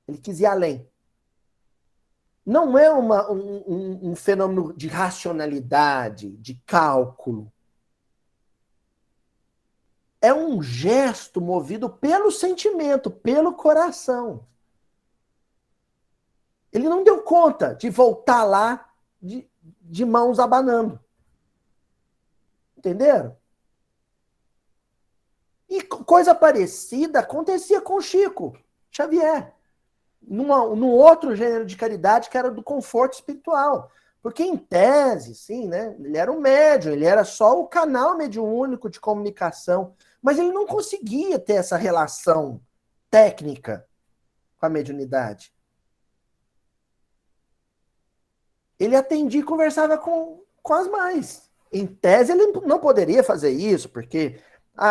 Ele quis ir além. Não é um fenômeno de racionalidade, de cálculo. É um gesto movido pelo sentimento, pelo coração. Ele não deu conta de voltar lá de mãos abanando. Entenderam? E coisa parecida acontecia com o Chico Xavier. Num outro gênero de caridade que era do conforto espiritual. Porque, em tese, sim, né? Ele era um médium, ele era só o canal mediúnico de comunicação, mas ele não conseguia ter essa relação técnica com a mediunidade. Ele atendia e conversava com as mães. Em tese, ele não poderia fazer isso, porque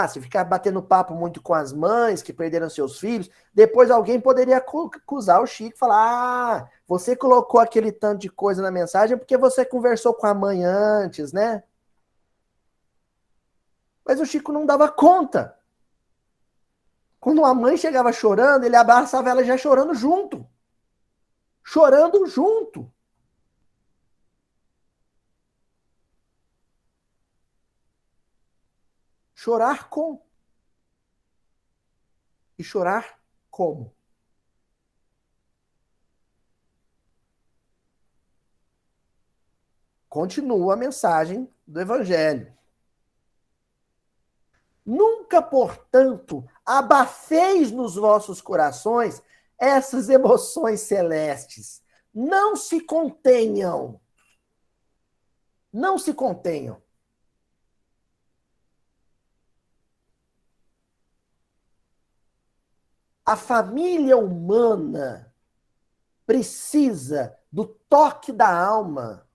se ficar batendo papo muito com as mães que perderam seus filhos, depois alguém poderia acusar o Chico e falar: você colocou aquele tanto de coisa na mensagem porque você conversou com a mãe antes, né? Mas o Chico não dava conta. Quando a mãe chegava chorando, ele abraçava ela já chorando junto. Chorando junto. Chorar com. E chorar como? Continua a mensagem do Evangelho. Nunca, portanto, abafeis nos vossos corações essas emoções celestes. Não se contenham. Não se contenham. A família humana precisa do toque da alma.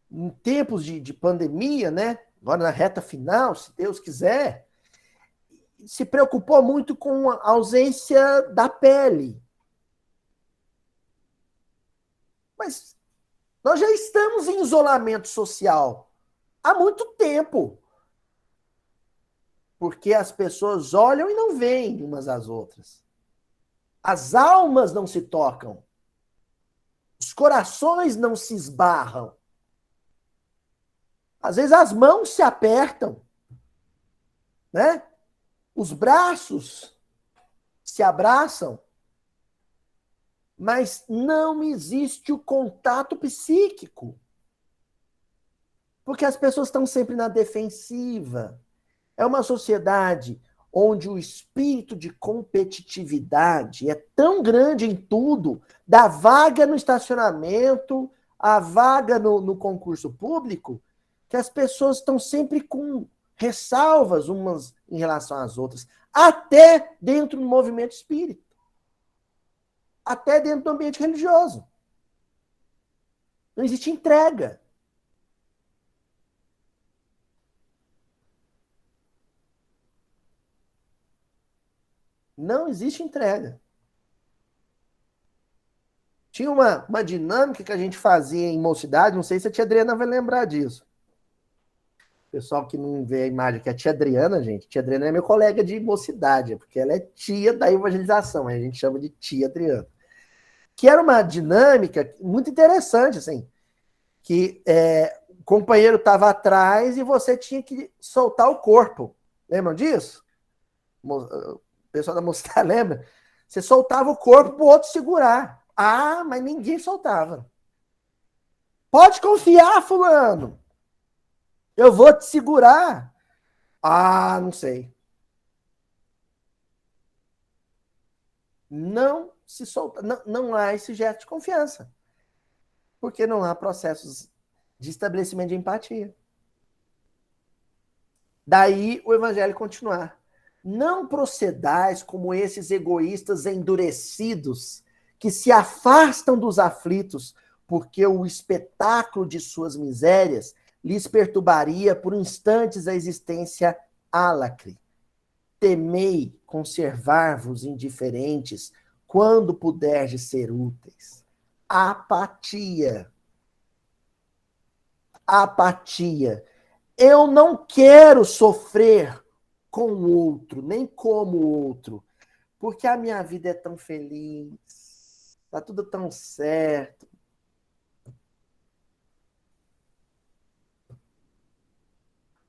Em tempos de pandemia, né? Agora na reta final, se Deus quiser, se preocupou muito com a ausência da pele. Mas nós já estamos em isolamento social há muito tempo. Porque as pessoas olham e não veem umas às outras. As almas não se tocam. Os corações não se esbarram. Às vezes as mãos se apertam, né? Os braços se abraçam, mas não existe o contato psíquico. Porque as pessoas estão sempre na defensiva. É uma sociedade onde o espírito de competitividade é tão grande em tudo, da vaga no estacionamento, a vaga no concurso público, que as pessoas estão sempre com ressalvas umas em relação às outras, até dentro do movimento espírita, até dentro do ambiente religioso. Não existe entrega. Não existe entrega. Tinha uma dinâmica que a gente fazia em Mocidade, não sei se a tia Adriana vai lembrar disso. Pessoal que não vê a imagem, que é a tia Adriana, gente. Tia Adriana é meu colega de mocidade, porque ela é tia da evangelização, a gente chama de tia Adriana. Que era uma dinâmica muito interessante, assim, que o companheiro estava atrás e você tinha que soltar o corpo. Lembram disso? O pessoal da mocidade lembra? Você soltava o corpo para o outro segurar. Ah, mas ninguém soltava. Pode confiar, fulano. Eu vou te segurar. Ah, não sei. Não se solta, não há esse gesto de confiança. Porque não há processos de estabelecimento de empatia. Daí o evangelho continuar. Não procedais como esses egoístas endurecidos que se afastam dos aflitos, porque o espetáculo de suas misérias lhes perturbaria por instantes a existência álacre. Temei conservar-vos indiferentes quando puderdes ser úteis. Apatia. Apatia. Eu não quero sofrer com o outro, nem como o outro, porque a minha vida é tão feliz, tá tudo tão certo.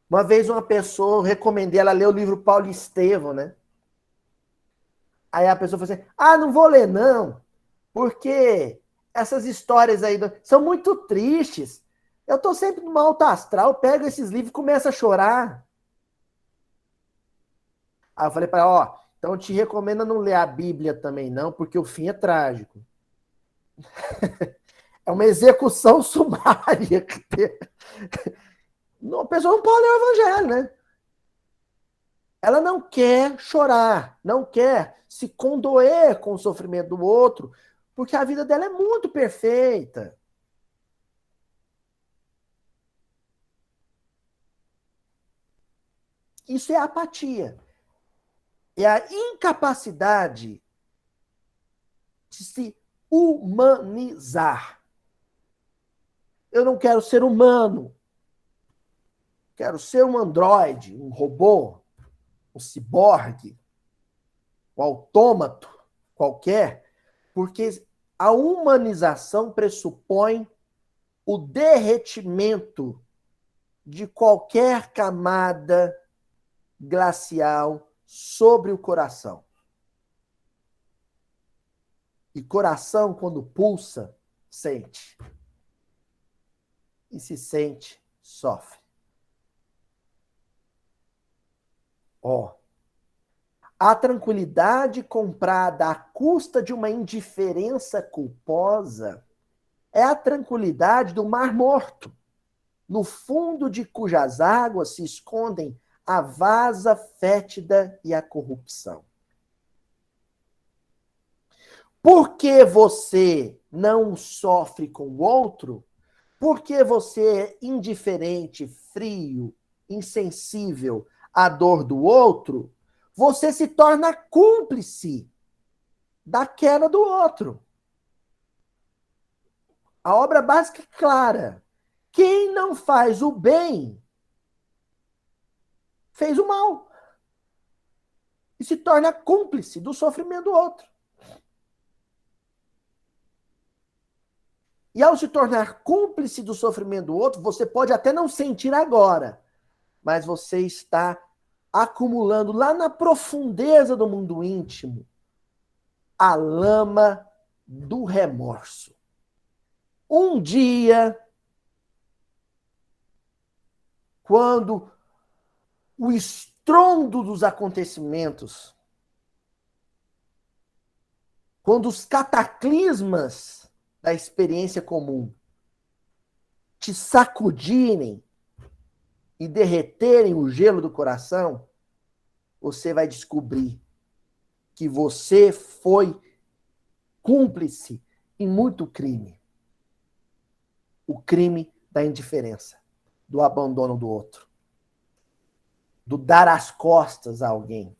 Uma vez uma pessoa, eu recomendei ela ler o livro Paulo e Estevão, né? Aí a pessoa falou assim, não vou ler não, porque essas histórias aí são muito tristes. Eu tô sempre no alto astral, pego esses livros e começo a chorar. Aí eu falei para ela, então eu te recomendo não ler a Bíblia também não, porque o fim é trágico. É uma execução sumária. A pessoa não pode ler o evangelho, né? Ela não quer chorar, não quer se condoer com o sofrimento do outro, porque a vida dela é muito perfeita. Isso é apatia. É a incapacidade de se humanizar. Eu não quero ser humano. Quero ser um androide, um robô, um ciborgue, um autômato qualquer, porque a humanização pressupõe o derretimento de qualquer camada glacial sobre o coração. E coração, quando pulsa, sente. E se sente, sofre. A tranquilidade comprada à custa de uma indiferença culposa é a tranquilidade do mar morto, no fundo de cujas águas se escondem a vasa fétida e a corrupção. Por que você não sofre com o outro? Por que você é indiferente, frio, insensível à dor do outro? Você se torna cúmplice da queda do outro. A obra básica é clara. Quem não faz o bem fez o mal e se torna cúmplice do sofrimento do outro. E ao se tornar cúmplice do sofrimento do outro, você pode até não sentir agora, mas você está acumulando lá na profundeza do mundo íntimo a lama do remorso. Um dia, quando o estrondo dos acontecimentos, quando os cataclismas da experiência comum te sacudirem e derreterem o gelo do coração, você vai descobrir que você foi cúmplice em muito crime. O crime da indiferença, do abandono do outro, do dar as costas a alguém.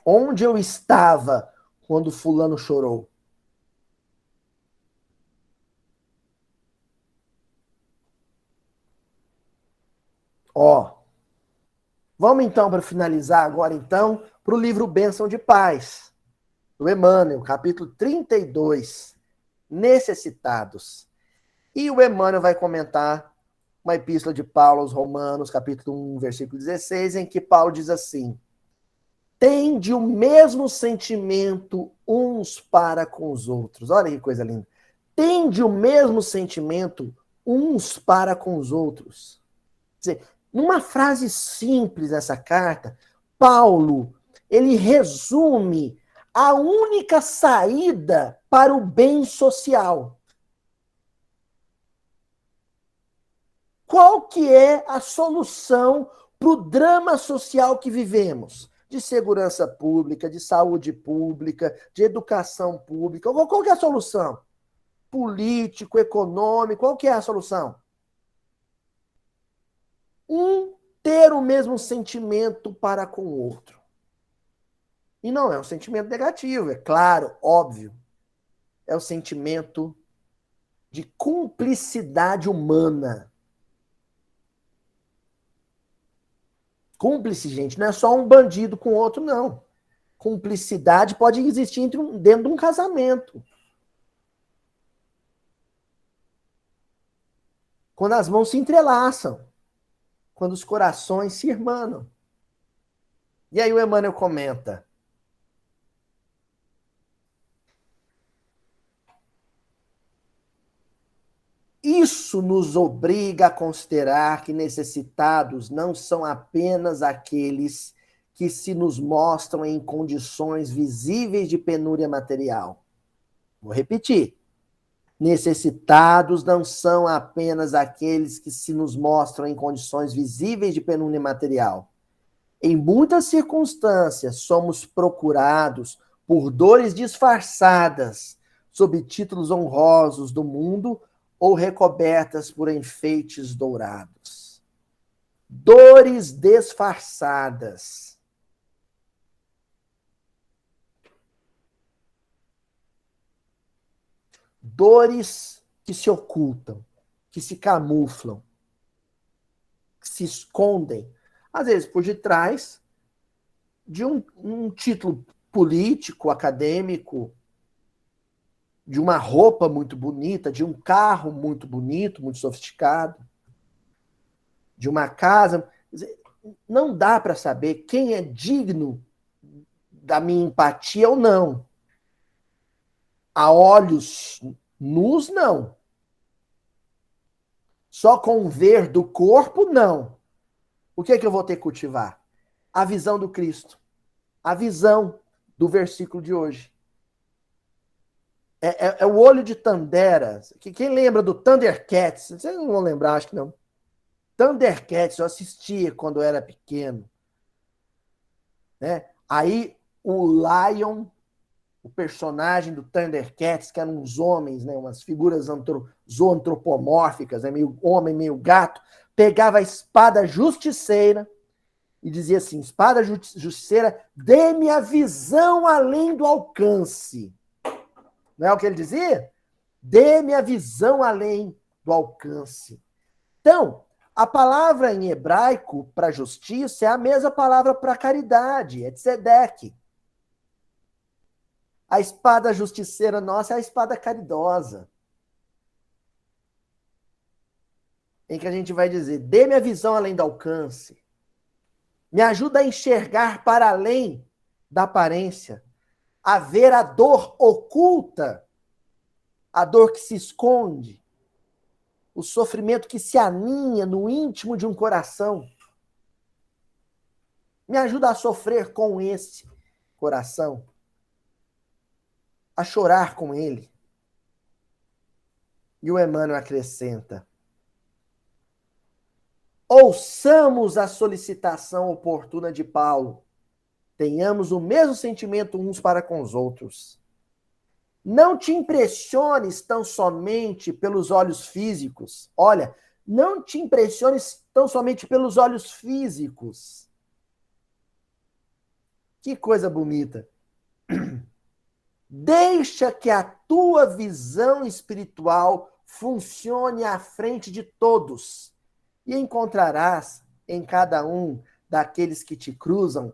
Onde eu estava quando fulano chorou? Ó, vamos então, para finalizar agora então, para o livro Bênção de Paz, do Emmanuel, capítulo 32, Necessitados. E o Emmanuel vai comentar uma epístola de Paulo aos Romanos, capítulo 1, versículo 16, em que Paulo diz assim: tende o mesmo sentimento uns para com os outros. Olha que coisa linda. Tende o mesmo sentimento uns para com os outros. Quer dizer, numa frase simples dessa carta, Paulo, ele resume a única saída para o bem social. Qual que é a solução para o drama social que vivemos? De segurança pública, de saúde pública, de educação pública. Qual que é a solução? Político, econômico, qual que é a solução? Ter o mesmo sentimento para com o outro. E não é um sentimento negativo, é claro, óbvio. É o sentimento de cumplicidade humana. Cúmplice, gente, não é só um bandido com outro, não. Cumplicidade pode existir dentro de um casamento. Quando as mãos se entrelaçam. Quando os corações se irmanam. E aí o Emmanuel comenta: isso nos obriga a considerar que necessitados não são apenas aqueles que se nos mostram em condições visíveis de penúria material. Vou repetir. Necessitados não são apenas aqueles que se nos mostram em condições visíveis de penúria material. Em muitas circunstâncias, somos procurados por dores disfarçadas, sob títulos honrosos do mundo ou recobertas por enfeites dourados. Dores disfarçadas. Dores que se ocultam, que se camuflam, que se escondem, às vezes por detrás de um título político, acadêmico, de uma roupa muito bonita, de um carro muito bonito, muito sofisticado, de uma casa. Não dá para saber quem é digno da minha empatia ou não. A olhos nus, não. Só com o ver do corpo, não. O que é que eu vou ter que cultivar? A visão do Cristo. A visão do versículo de hoje. É o olho de Tandera. Quem lembra do Thundercats? Vocês não vão lembrar, acho que não. Thundercats, eu assistia quando eu era pequeno. Né? Aí o Lion, o personagem do Thundercats, que eram uns homens, né? Umas figuras zoantropomórficas, né? Meio homem, meio gato, pegava a espada justiceira e dizia assim: espada justiceira, dê-me a visão além do alcance. Não é o que ele dizia? Dê-me a visão além do alcance. Então, a palavra em hebraico para justiça é a mesma palavra para caridade, é tzedek. A espada justiceira nossa é a espada caridosa. Em que a gente vai dizer: dê-me a visão além do alcance. Me ajuda a enxergar para além da aparência. A ver a dor oculta, a dor que se esconde, o sofrimento que se aninha no íntimo de um coração. Me ajuda a sofrer com esse coração, a chorar com ele. E o Emmanuel acrescenta: ouçamos a solicitação oportuna de Paulo. Tenhamos o mesmo sentimento uns para com os outros. Não te impressiones tão somente pelos olhos físicos. Olha, não te impressiones tão somente pelos olhos físicos. Que coisa bonita. Deixa que a tua visão espiritual funcione à frente de todos e encontrarás em cada um daqueles que te cruzam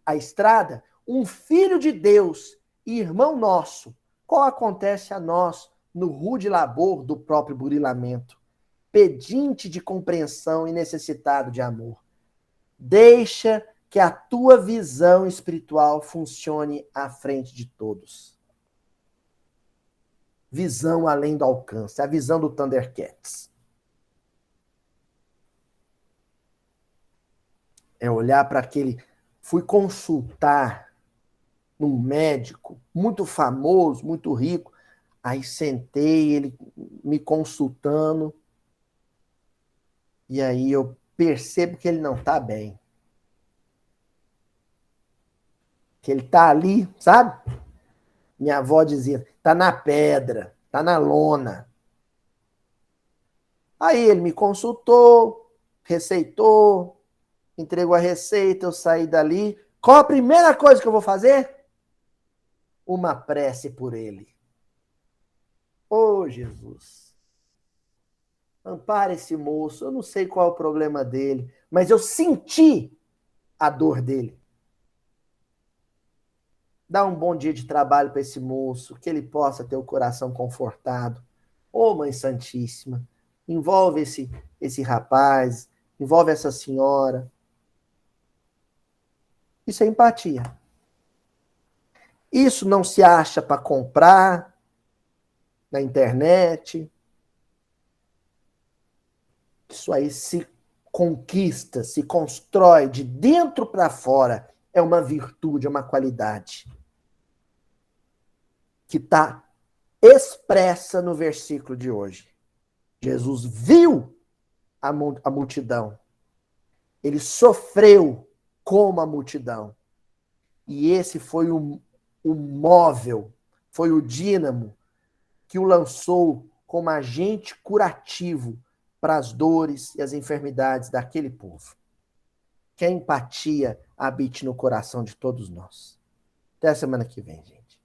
a estrada um filho de Deus e irmão nosso, qual acontece a nós no rude labor do próprio burilamento, pedinte de compreensão e necessitado de amor. Deixa que a tua visão espiritual funcione à frente de todos. Visão além do alcance, a visão do Thundercats. É olhar para aquele... Fui consultar num médico muito famoso, muito rico. Aí sentei, ele me consultando. E aí eu percebo que ele não está bem. Que ele está ali, sabe? Minha avó dizia, está na pedra, está na lona. Aí ele me consultou, receitou, entregou a receita, eu saí dali. Qual a primeira coisa que eu vou fazer? Uma prece por ele. Ô, Jesus, ampara esse moço. Eu não sei qual é o problema dele, mas eu senti a dor dele. Dá um bom dia de trabalho para esse moço, que ele possa ter o coração confortado. Ô, Mãe Santíssima, envolve esse rapaz, envolve essa senhora. Isso é empatia. Isso não se acha para comprar na internet. Isso aí se conquista, se constrói de dentro para fora. É uma virtude, é uma qualidade que está expressa no versículo de hoje. Jesus viu a multidão. Ele sofreu como a multidão. E esse foi o móvel, foi o dínamo que o lançou como agente curativo para as dores e as enfermidades daquele povo. Que a empatia habite no coração de todos nós. Até a semana que vem, gente.